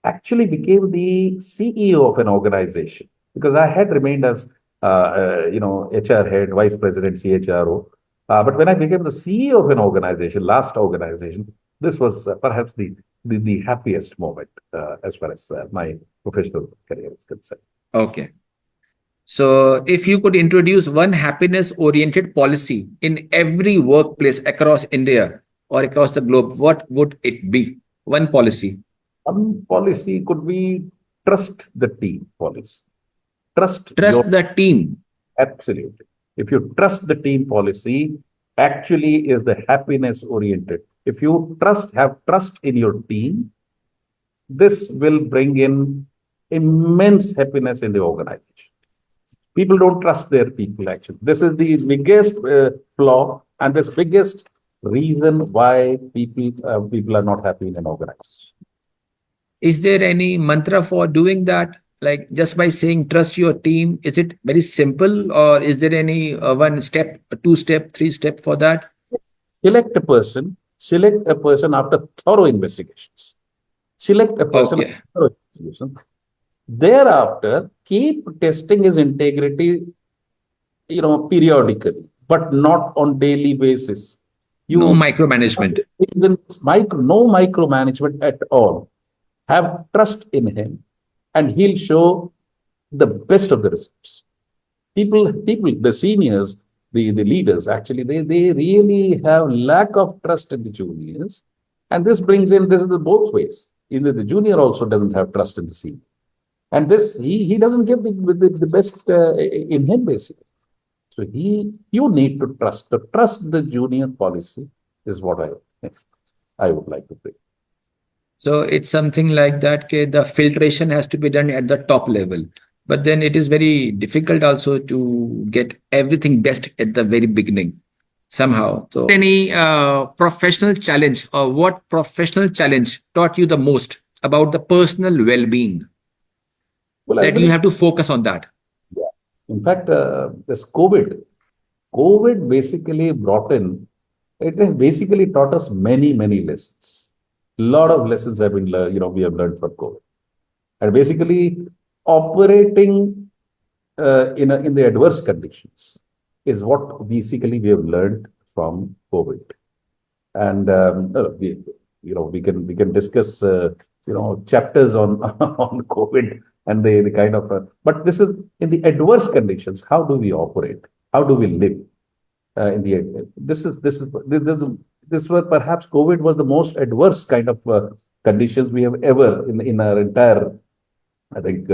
actually became the CEO of an organization, because I had remained as HR head, vice president, CHRO. But when I became the CEO of an organization, last organization, this was perhaps the happiest moment as far as my professional career is concerned. Okay. So, if you could introduce one happiness oriented policy in every workplace across India or across the globe, what would it be? One policy. One policy could be trust the team policy. Trust the team. Absolutely. If you trust the team policy, actually is the happiness oriented. If you have trust in your team, this will bring in immense happiness in the organization. People don't trust their people, actually. This is the biggest flaw and this biggest reason why people are not happy in an organization. Is there any mantra for doing that? Like just by saying trust your team, is it very simple, or is there any one step, 2 step, 3 step for that? Select a person after thorough investigations. Select a person Okay. after thorough investigation. Thereafter, keep testing his integrity, periodically, but not on daily basis. No micromanagement. No micromanagement at all. Have trust in him, and he'll show the best of the results. People, the seniors, the leaders, actually, they really have lack of trust in the juniors. And this is the both ways. Either the junior also doesn't have trust in the senior. And this, he doesn't give the best in him, basically. So you need to trust. To trust the junior policy is what I would like to say. So it's something like that, okay, the filtration has to be done at the top level. But then it is very difficult also to get everything best at the very beginning somehow. So any professional challenge, or what professional challenge taught you the most about the personal well-being? Well, that you have to focus on that. Yeah. In fact, this COVID basically it has basically taught us many, many lessons. A lot of lessons have been we have learned from COVID. And basically, operating in the adverse conditions is what basically we have learned from COVID. And we can discuss chapters on on COVID and the kind of but this is in the adverse conditions. How do we operate? How do we live? This was perhaps COVID was the most adverse kind of conditions we have ever in our entire, I think,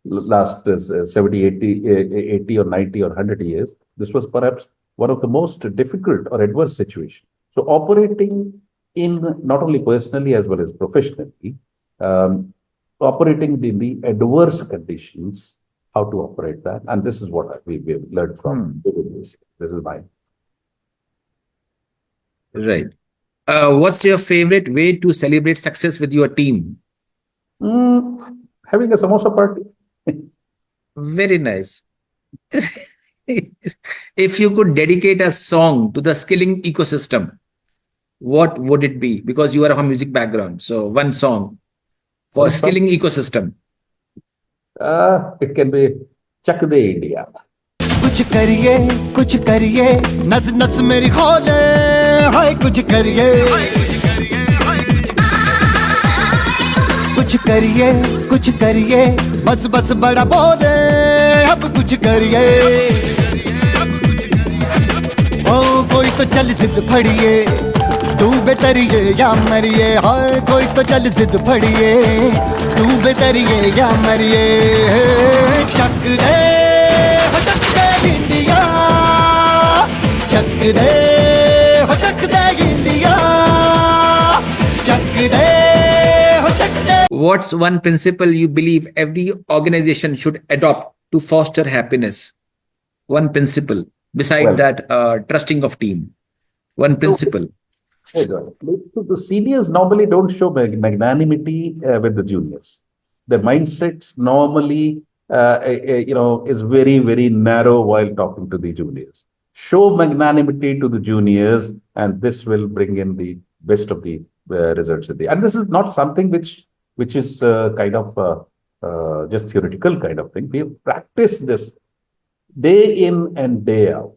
last 70, 80 or 90 or 100 years. This was perhaps one of the most difficult or adverse situations. So operating in not only personally as well as professionally, operating in the adverse conditions, how to operate that. And this is what we've learned from this. This is mine. Right. What's your favorite way to celebrate success with your team? Having a samosa party. Very nice. If you could dedicate a song to the skilling ecosystem, what would it be? Because you are of a music background. So one song for skilling ecosystem. It can be Chak De India. कुछ करिए नस नस मेरी खोले हाय कुछ करिए बस बस बड़ा बोले अब कुछ करिए ओ कोई तो चल सिद्ध फड़िए तू बेतरिए या मरिए हाय कोई तो चल जिद फड़िए तू बेतरिए या मरिए चक दे हो चक दे इंडिया चक दे हो चक दे इंडिया चक दे हो चक दे. What's one principle you believe every organization should adopt to foster happiness? One principle, beside Well, that trusting of team. One principle. The seniors normally don't show magnanimity with the juniors. Their mindsets normally, is very, very narrow while talking to the juniors. Show magnanimity to the juniors, and this will bring in the best of the results. And this is not something which is kind of just theoretical kind of thing. We have practiced this day in and day out.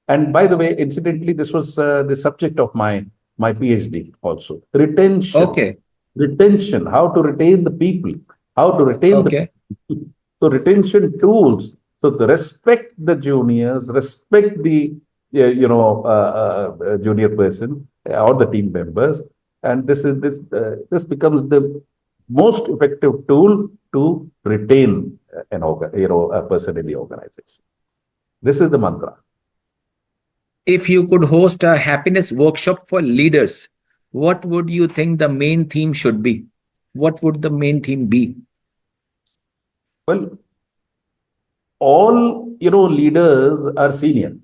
And by the way, incidentally, this was the subject of my PhD also. Okay. Retention, how to retain the people, how to retain the Okay. people. So retention tools. So to respect the juniors, respect the junior person or the team members, and this becomes the most effective tool to retain a person in the organization. This is the mantra. If you could host a happiness workshop for leaders, what would you think the main theme should be? What would the main theme be? Well, all leaders are senior,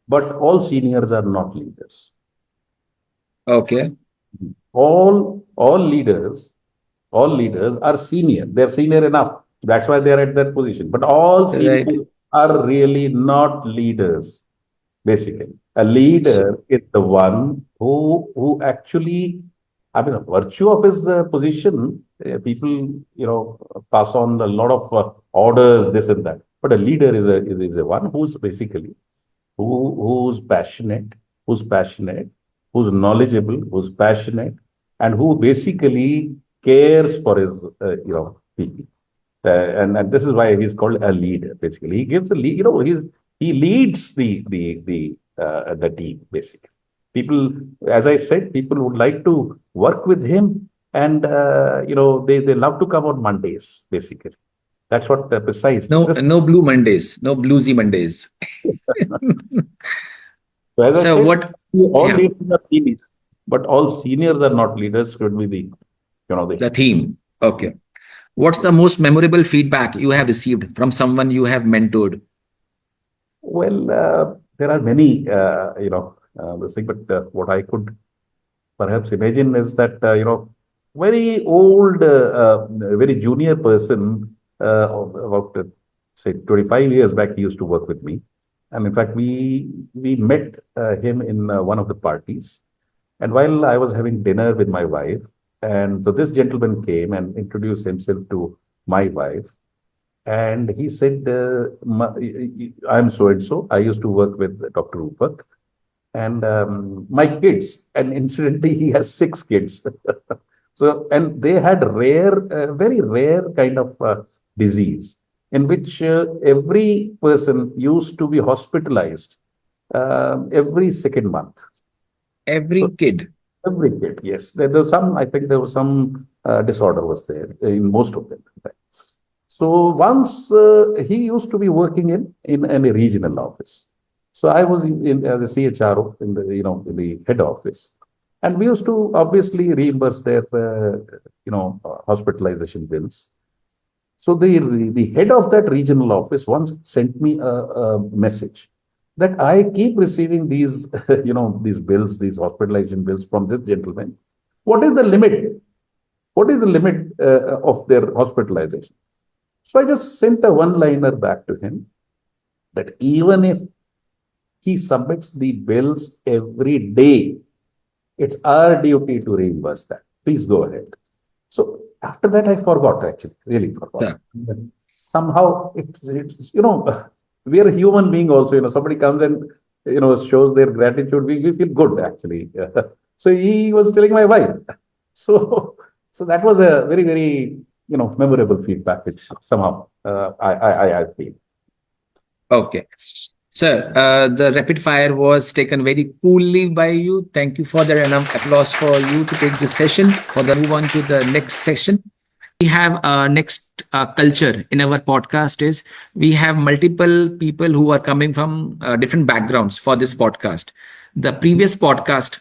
but all seniors are not leaders. Okay. All leaders are senior. They're senior enough. That's why they're at that position. But all seniors Right. are really not leaders. Basically, a leader is the one who actually, I mean, a virtue of his position, people pass on a lot of orders, this and that. But a leader is a one who's basically who's passionate, who's knowledgeable, who's passionate, and who basically cares for his people. And this is why he's called a leader. Basically, he gives a lead. He leads the team. Basically, people, as I said, people would like to work with him, and they love to come on Mondays. Basically, that's what precise. No blue Mondays, no bluesy Mondays. So as I So said, what? all Yeah, leaders are seniors, but all seniors are not leaders. Could be the theme. Okay. What's the most memorable feedback you have received from someone you have mentored? Well, there are many, this thing, but what I could perhaps imagine is that, very old, very junior person, about, say, 25 years back, he used to work with me. And in fact, we met him in one of the parties. And while I was having dinner with my wife, and so this gentleman came and introduced himself to my wife. And he said, I'm so and so. I used to work with Dr. Roopak. And my kids, and incidentally, he has 6 kids. So, and they had very rare kind of disease in which every person used to be hospitalized every second month. Every So kid. every kid, yes. There was some, I think there was some disorder was there in most of them. So once he used to be working in a regional office. So I was in the CHRO in the head office, and we used to obviously reimburse their hospitalization bills. So the head of that regional office once sent me a message that I keep receiving these these bills, these hospitalization bills from this gentleman. What is the limit? What is the limit of their hospitalization? So I just sent a one-liner back to him that even if he submits the bills every day, it's our duty to reimburse that. Please go ahead. So after that, I forgot, actually, really forgot. Yeah. But somehow it's we are a human being also. Somebody comes and shows their gratitude. We feel good, actually. So he was telling my wife. So that was a very, very memorable feedback, which somehow I feel. Okay. Sir, the rapid fire was taken very coolly by you. Thank you for that. And applause for you to take this session. For the move on to the next session. We have next culture in our podcast is we have multiple people who are coming from different backgrounds for this podcast. The previous podcast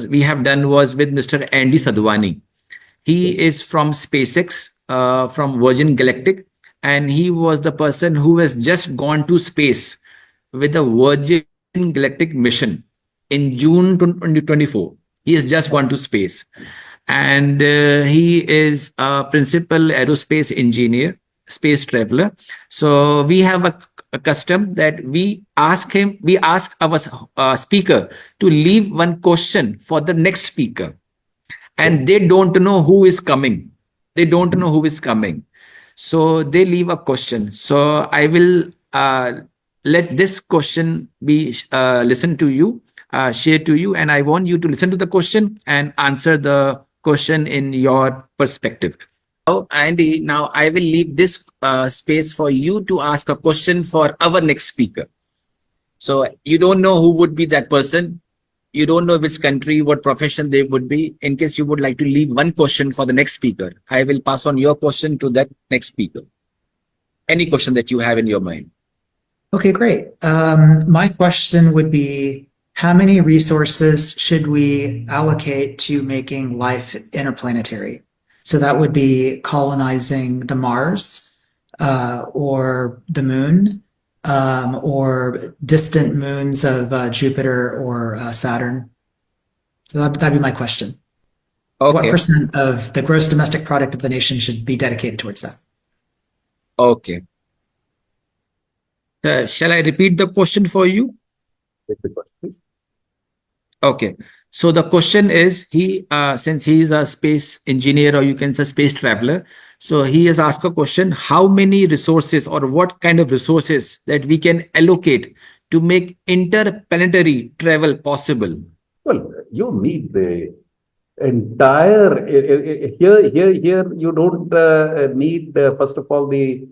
we have done was with Mr. Andy Sadhwani. He is from SpaceX, from Virgin Galactic, and he was the person who has just gone to space with the Virgin Galactic mission in June 2024. He has just gone to space. And he is a principal aerospace engineer, space traveler. So we have a custom that we ask our speaker to leave one question for the next speaker. And they don't know who is coming. They don't know who is coming. So they leave a question. So I will let this question be listened to you, shared to you, and I want you to listen to the question and answer the question in your perspective. So, Andy, now I will leave this space for you to ask a question for our next speaker. So you don't know who would be that person. You don't know which country, what profession they would be. In case you would like to leave one question for the next speaker, I will pass on your question to that next speaker. Any question that you have in your mind. Okay, great. My question would be, how many resources should we allocate to making life interplanetary? So that would be colonizing the Mars, or the moon, or distant moons of Jupiter or Saturn. So that'd be my question. Okay. What percent of the gross domestic product of the nation should be dedicated towards that? Okay. Shall I repeat the question for you? Please. Okay. So the question is, since he is a space engineer, or you can say space traveler, so he has asked a question: how many resources or what kind of resources that we can allocate to make interplanetary travel possible? Well, you need the entire here. You don't need first of all the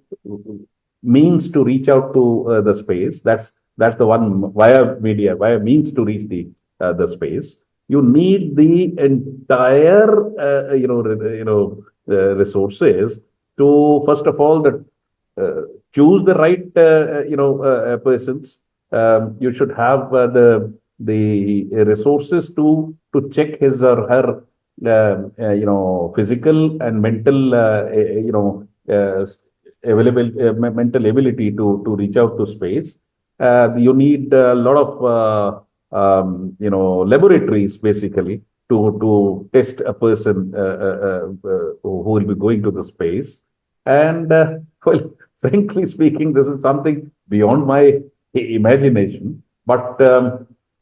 means to reach out to the space. That's the one via means to reach the space. You need the entire resources to first of all choose the right persons. You should have the resources to check his or her physical and mental mental ability to reach out to space. You need a lot of laboratories basically to test a person who will be going to the space. And well, frankly speaking, this is something beyond my imagination. But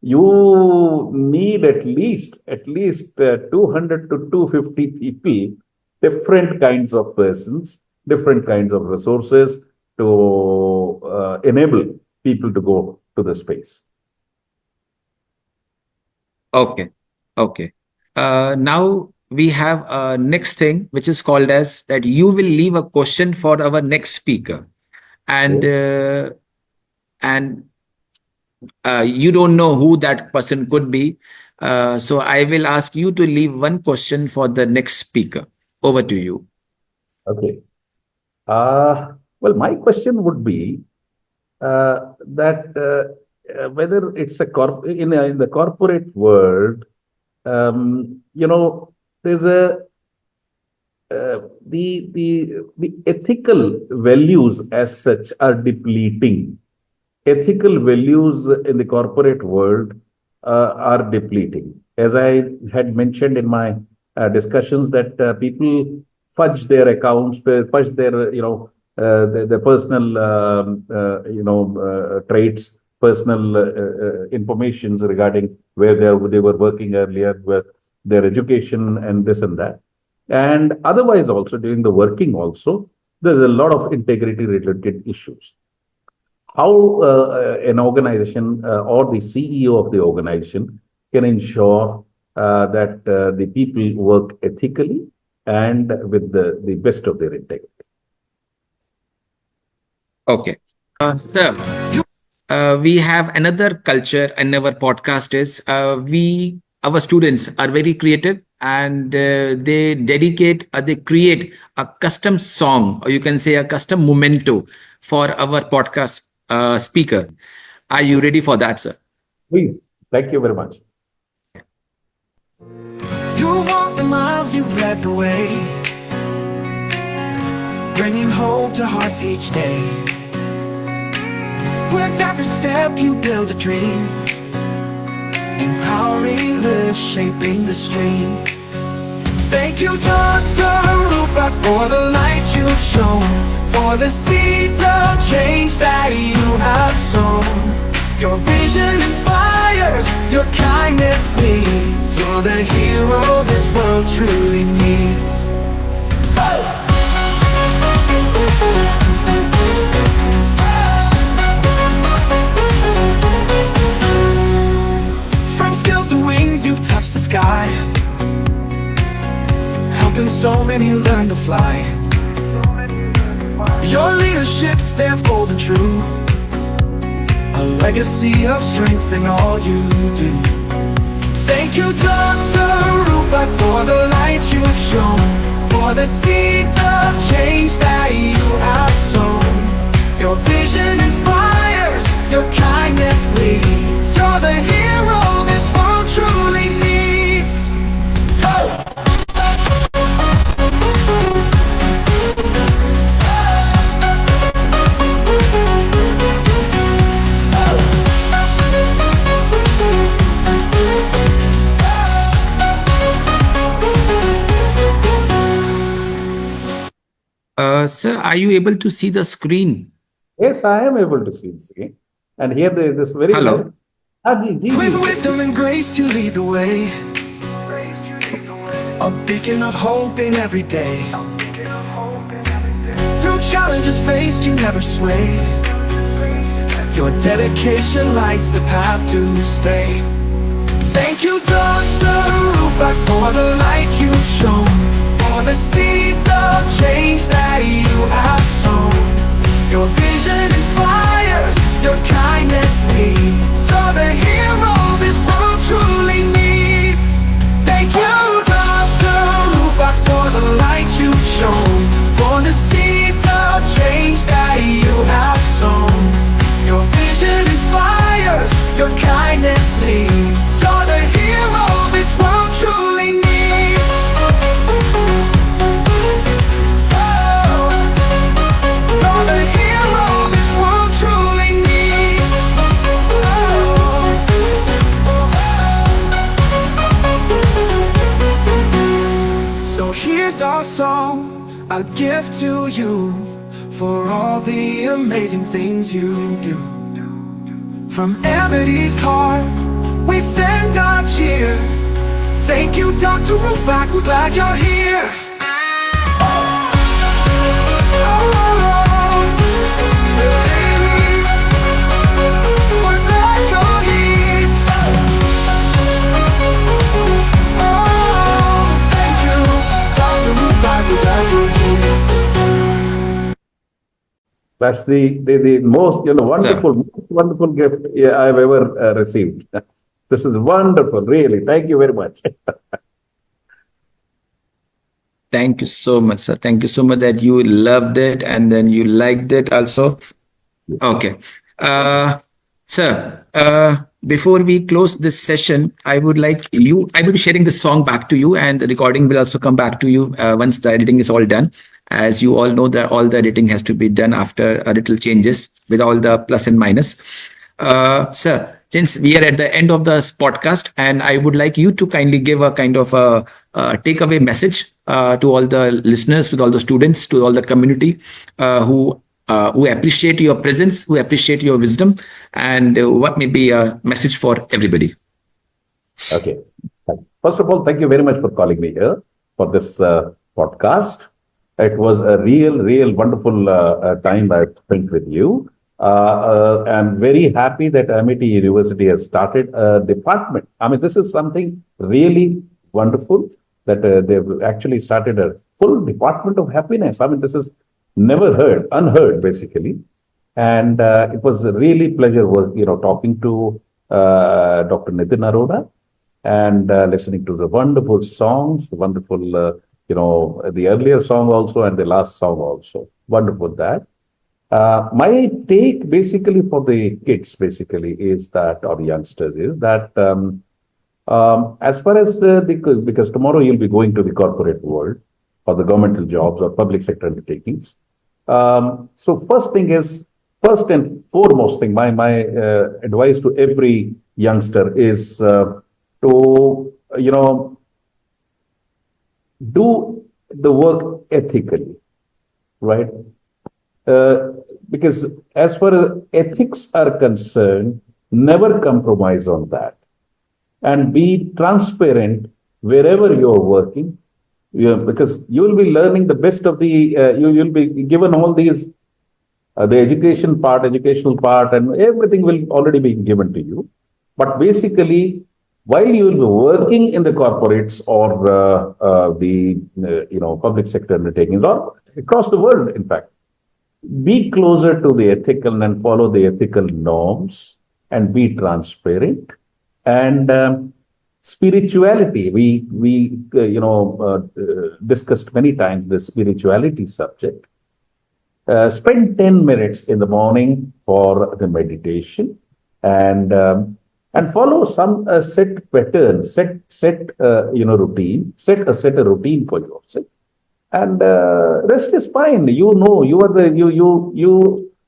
you need at least 200 to 250 people, different kinds of persons, different kinds of resources to enable people to go to the space. Okay. Okay. Now we have next thing, which is called as that you will leave a question for our next speaker, and you don't know who that person could be. So I will ask you to leave one question for the next speaker. Over to you. Okay. Well, my question would be that whether it's in the corporate world, there's the ethical values as such are depleting. Ethical values in the corporate world are depleting. As I had mentioned in my discussions, that people fudge their accounts, fudge their their personal traits, personal informations regarding where they were working earlier, with their education and this and that. And otherwise also during the working also, there's a lot of integrity related issues. How an organization or the CEO of the organization can ensure that the people work ethically and with the best of their integrity. Okay. Sir, we have another culture in our podcast is our students are very creative and they create a custom song, or you can say a custom memento for our podcast speaker. Are you ready for that, sir? Please. Thank you very much. You walked the miles, you've led the way, bringing hope to hearts each day. With every step you build a dream, empowering lives, shaping the stream. Thank you, Dr. Roopak, for the light you've shown, for the seeds of change that you have sown. Your vision inspires, your kindness leads. You're the hero this world truly needs. From skills to wings, you've touched the sky, helping so many learn to fly. Your leadership stands bold and true, a legacy of strength in all you do. Thank you, Dr. Roopak, for the light you've shown, for the seeds of change that you have sown. Your vision inspires, your kindness leads. You're the hero this world truly needs. Oh! Sir, are you able to see the screen? Yes, I am able to see this again. And here this very Hello. With wisdom and grace you lead the way, a beacon of hope in every day. Through challenges faced you never sway, your dedication lights the path to stay. Thank you, Dr. Roopak, for the light you've shown, for the seeds of change that you have sown. Your vision inspires, your kindness leads. You're the hero this world truly needs. Thank you, Dr. Roopak, for the light you've shown, for the seeds of change that you have sown. Your vision inspires, your kindness leads. You're the hero this world truly needs. Our song, a gift to you, for all the amazing things you do. From Amity's heart, we send our cheer. Thank you, Dr. Roopak, we're glad you're here. That's the most wonderful gift I've ever received. This is wonderful, really. Thank you very much. Thank you so much, sir. Thank you so much that you loved it and then you liked it also. Okay. Sir, before we close this session, I will be sharing the song back to you, and the recording will also come back to you once the editing is all done. As you all know, that all the editing has to be done after a little changes with all the plus and minus. Sir, since we are at the end of this podcast, and I would like you to kindly give a kind of a takeaway message to all the listeners, to all the students, to all the community who appreciate your presence, who appreciate your wisdom, and what may be a message for everybody. Okay. First of all, thank you very much for calling me here for this podcast. It was a real wonderful time I spent with you. I'm very happy that Amity University has started a department. I mean, this is something really wonderful that they've actually started a full department of happiness. I mean, this is unheard, basically. And it was a really pleasure talking to Dr. Nitin Arora and listening to the wonderful songs, the wonderful, the earlier song also and the last song also. Wonderful that. My take basically for the kids basically is that, or the youngsters is that, as far as because tomorrow you'll be going to the corporate world or the governmental jobs or public sector undertakings. So first and foremost thing, my advice to every youngster is to, do the work ethically, right? Because as far as ethics are concerned, never compromise on that and be transparent wherever you're working. Because you will be learning the best of the, you'll be given all these, the educational part, and everything will already be given to you. But basically, while you will be working in the corporates or the public sector undertakings or across the world, in fact, be closer to the ethical and follow the ethical norms and be transparent. And spirituality, we discussed many times the spirituality subject. Spend 10 minutes in the morning for the meditation and follow some set pattern, routine, set a routine for yourself. And rest is fine. You are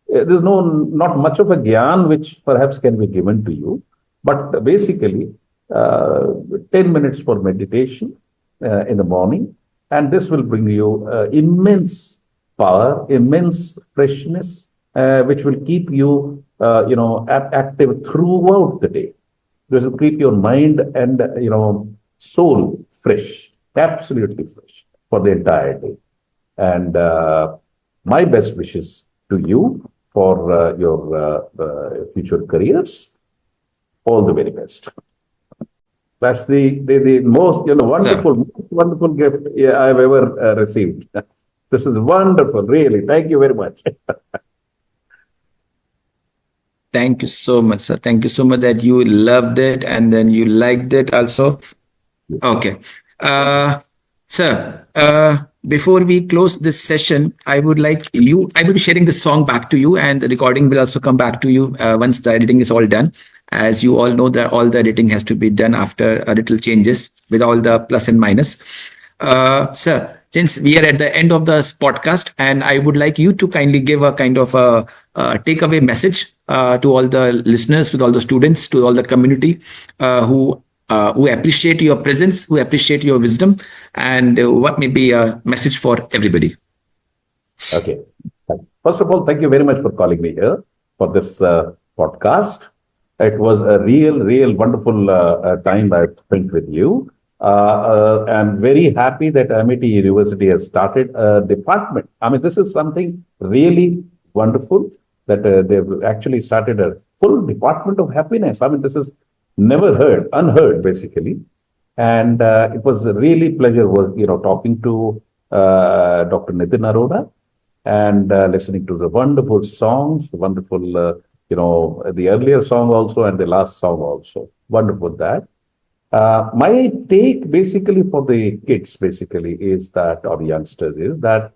there's not much of a gyan which perhaps can be given to you, but basically 10 minutes for meditation in the morning, and this will bring you immense power, immense freshness, which will keep you, active throughout the day. This will keep your mind and, soul fresh, absolutely fresh for the entire day. And my best wishes to you for your future careers. All the very best. That's the most wonderful gift I've ever received. This is wonderful, really. Thank you very much. Thank you so much, sir. Thank you so much that you loved it and then you liked it also. Okay. Sir, before we close this session, I will be sharing the song back to you, and the recording will also come back to you once the editing is all done. As you all know, that all the editing has to be done after a little changes with all the plus and minus. Sir, since we are at the end of this podcast, and I would like you to kindly give a kind of a takeaway message to all the listeners, to all the students, to all the community who appreciate your presence, who appreciate your wisdom, and what may be a message for everybody. Okay. First of all, thank you very much for calling me here for this podcast. It was a real wonderful time I spent with you. I'm very happy that Amity University has started a department. I mean, this is something really wonderful that they've actually started a full department of happiness. I mean, this is unheard, basically. And it was a really pleasure, talking to Dr. Nitin Arora and listening to the wonderful songs, the wonderful, the earlier song also and the last song also. Wonderful that. My take basically for the kids basically is that, or the youngsters is that,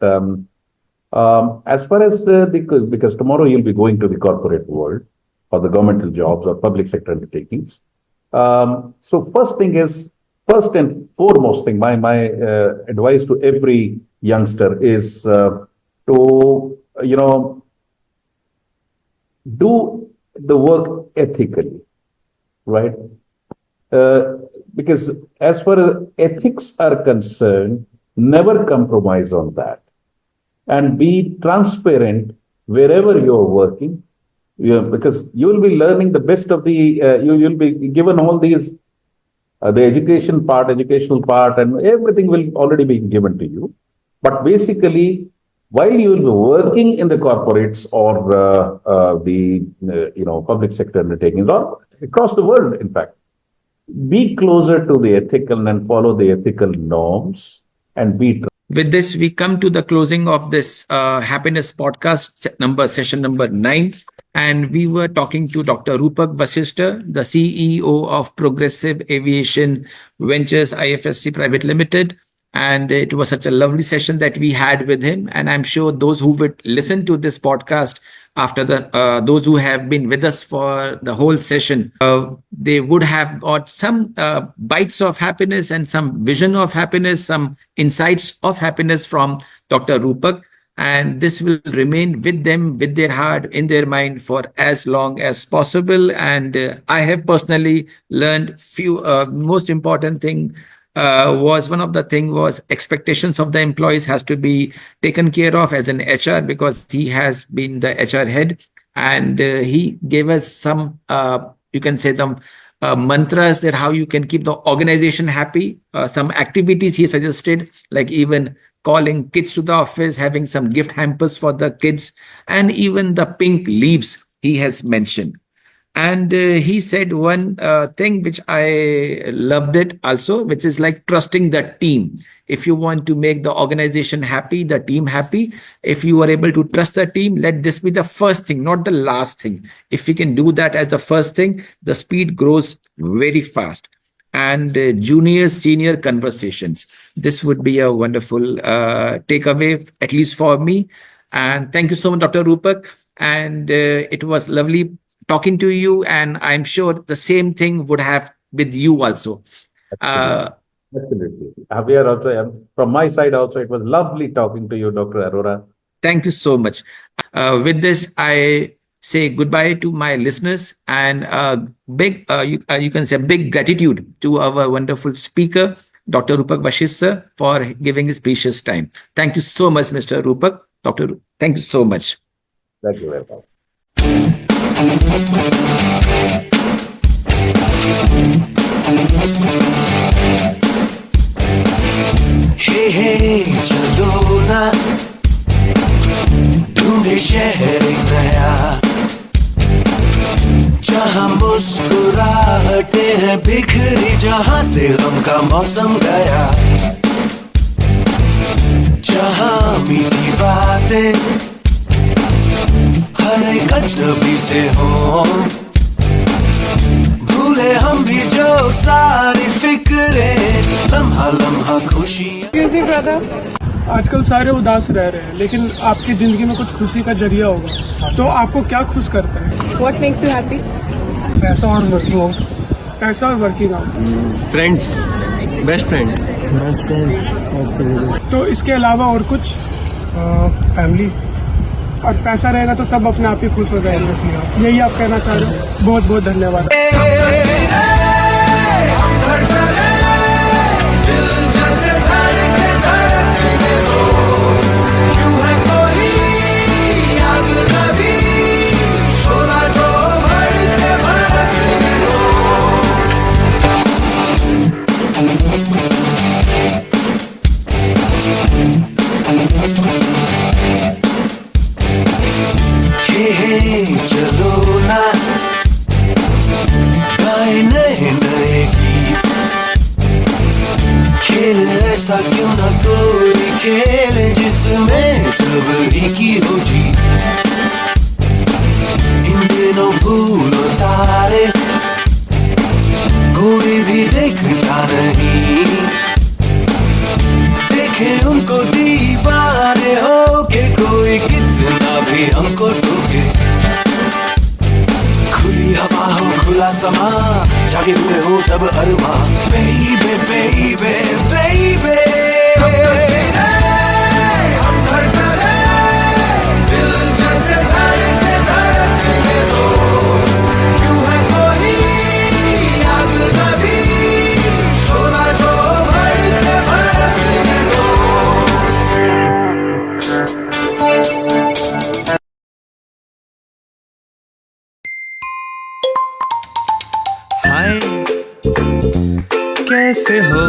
as far as because tomorrow you'll be going to the corporate world or the governmental jobs or public sector undertakings. So first and foremost thing, my advice to every youngster is to, do the work ethically, right? Because as far as ethics are concerned, never compromise on that and be transparent wherever you're working. Because you will be learning the best of the, you'll be given all these, the educational part, and everything will already be given to you. But basically, while you will be working in the corporates or the public sector undertakings or across the world, in fact, be closer to the ethical and follow the ethical norms and be With this, we come to the closing of this happiness podcast session number 9. And we were talking to Dr. Roopak Vasishtha, the CEO of Progressive Aviation Ventures IFSC Private Limited. And it was such a lovely session that we had with him. And I'm sure those who would listen to this podcast after those who have been with us for the whole session, they would have got some bites of happiness and some vision of happiness, some insights of happiness from Dr. Roopak. And this will remain with them, with their heart, in their mind for as long as possible. And I have personally learned few most important thing was one of the thing was expectations of the employees has to be taken care of as an HR, because he has been the HR head, and he gave us some you can say the mantras that how you can keep the organization happy. Some activities he suggested, like even calling kids to the office, having some gift hampers for the kids, and even the pink leaves he has mentioned. And he said one thing which I loved it also, which is like trusting the team. If you want to make the organization happy, the team happy, if you are able to trust the team, let this be the first thing, not the last thing. If we can do that as the first thing, the speed grows very fast. And junior senior conversations. This would be a wonderful takeaway, at least for me. And thank you so much, Dr. Roopak. And it was lovely talking to you, and I'm sure the same thing would have with you also. Absolutely. We are also, from my side also, it was lovely talking to you, Dr. Arora. Thank you so much. With this, I say goodbye to my listeners, and big, you can say big gratitude to our wonderful speaker, Dr. Roopak Vasishtha, for giving his precious time. Thank you so much, Mr. Roopak. Thank you so much. Thank you very much. हे हे चलो ना ढूंढे शहर नया, जहाँ मुस्कुराहटे हैं बिखरी, जहाँ से गम का मौसम गया, जहाँ मीठी बातें हर एक अजनबी से हो, भूले हम भी जो सारी फिक्रें, लम्हा लम्हा खुशियाँ। आजकल सारे उदास रह रहे हैं, लेकिन आपकी जिंदगी में कुछ खुशी का जरिया होगा, तो आपको क्या खुश करता है? What makes you happy? पैसा और वर्किंग आउट। पैसा और working out. Friends, best friend. तो इसके अलावा और कुछ? फैमिली। और पैसा रहेगा तो सब अपने आप ही खुश हो जाएंगे। यही आप कहना चाह रहे हो? बहुत बहुत धन्यवाद। चलो ना गाए नए नए गीत, खेल ऐसा क्यों ना कोई खेल जिसमें सब ही की हो जीत। इन दिनों भूलो तारे कोई भी देखता नहीं, देखे उनको दीवाने हो के कोई कितना भी हमको टोके। खुली हवा हो खुला समा, जागे हुए हो सब अरमा, बेबे बेबे बेबे। कैसे हो,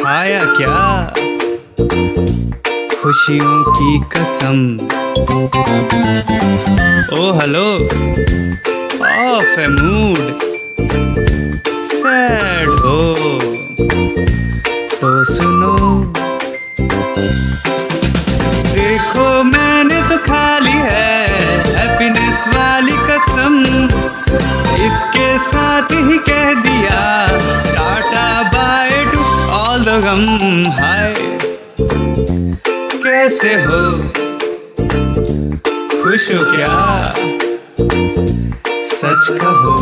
खाया क्या, खुशियों की कसम। ओ हेलो, ऑफ है मूड, सैड हो, तो सुनो, देखो मैंने तो खा ली है हैप्पीनेस वाली कसम, इसके साथ ही कह दिया ta-ta bye to all the गम। हाय कैसे हो, खुश हो क्या, सच कहो।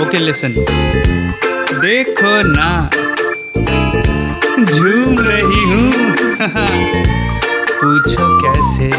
ओके लिसन, देखो ना झूम रही हूँ पूछो कैसे।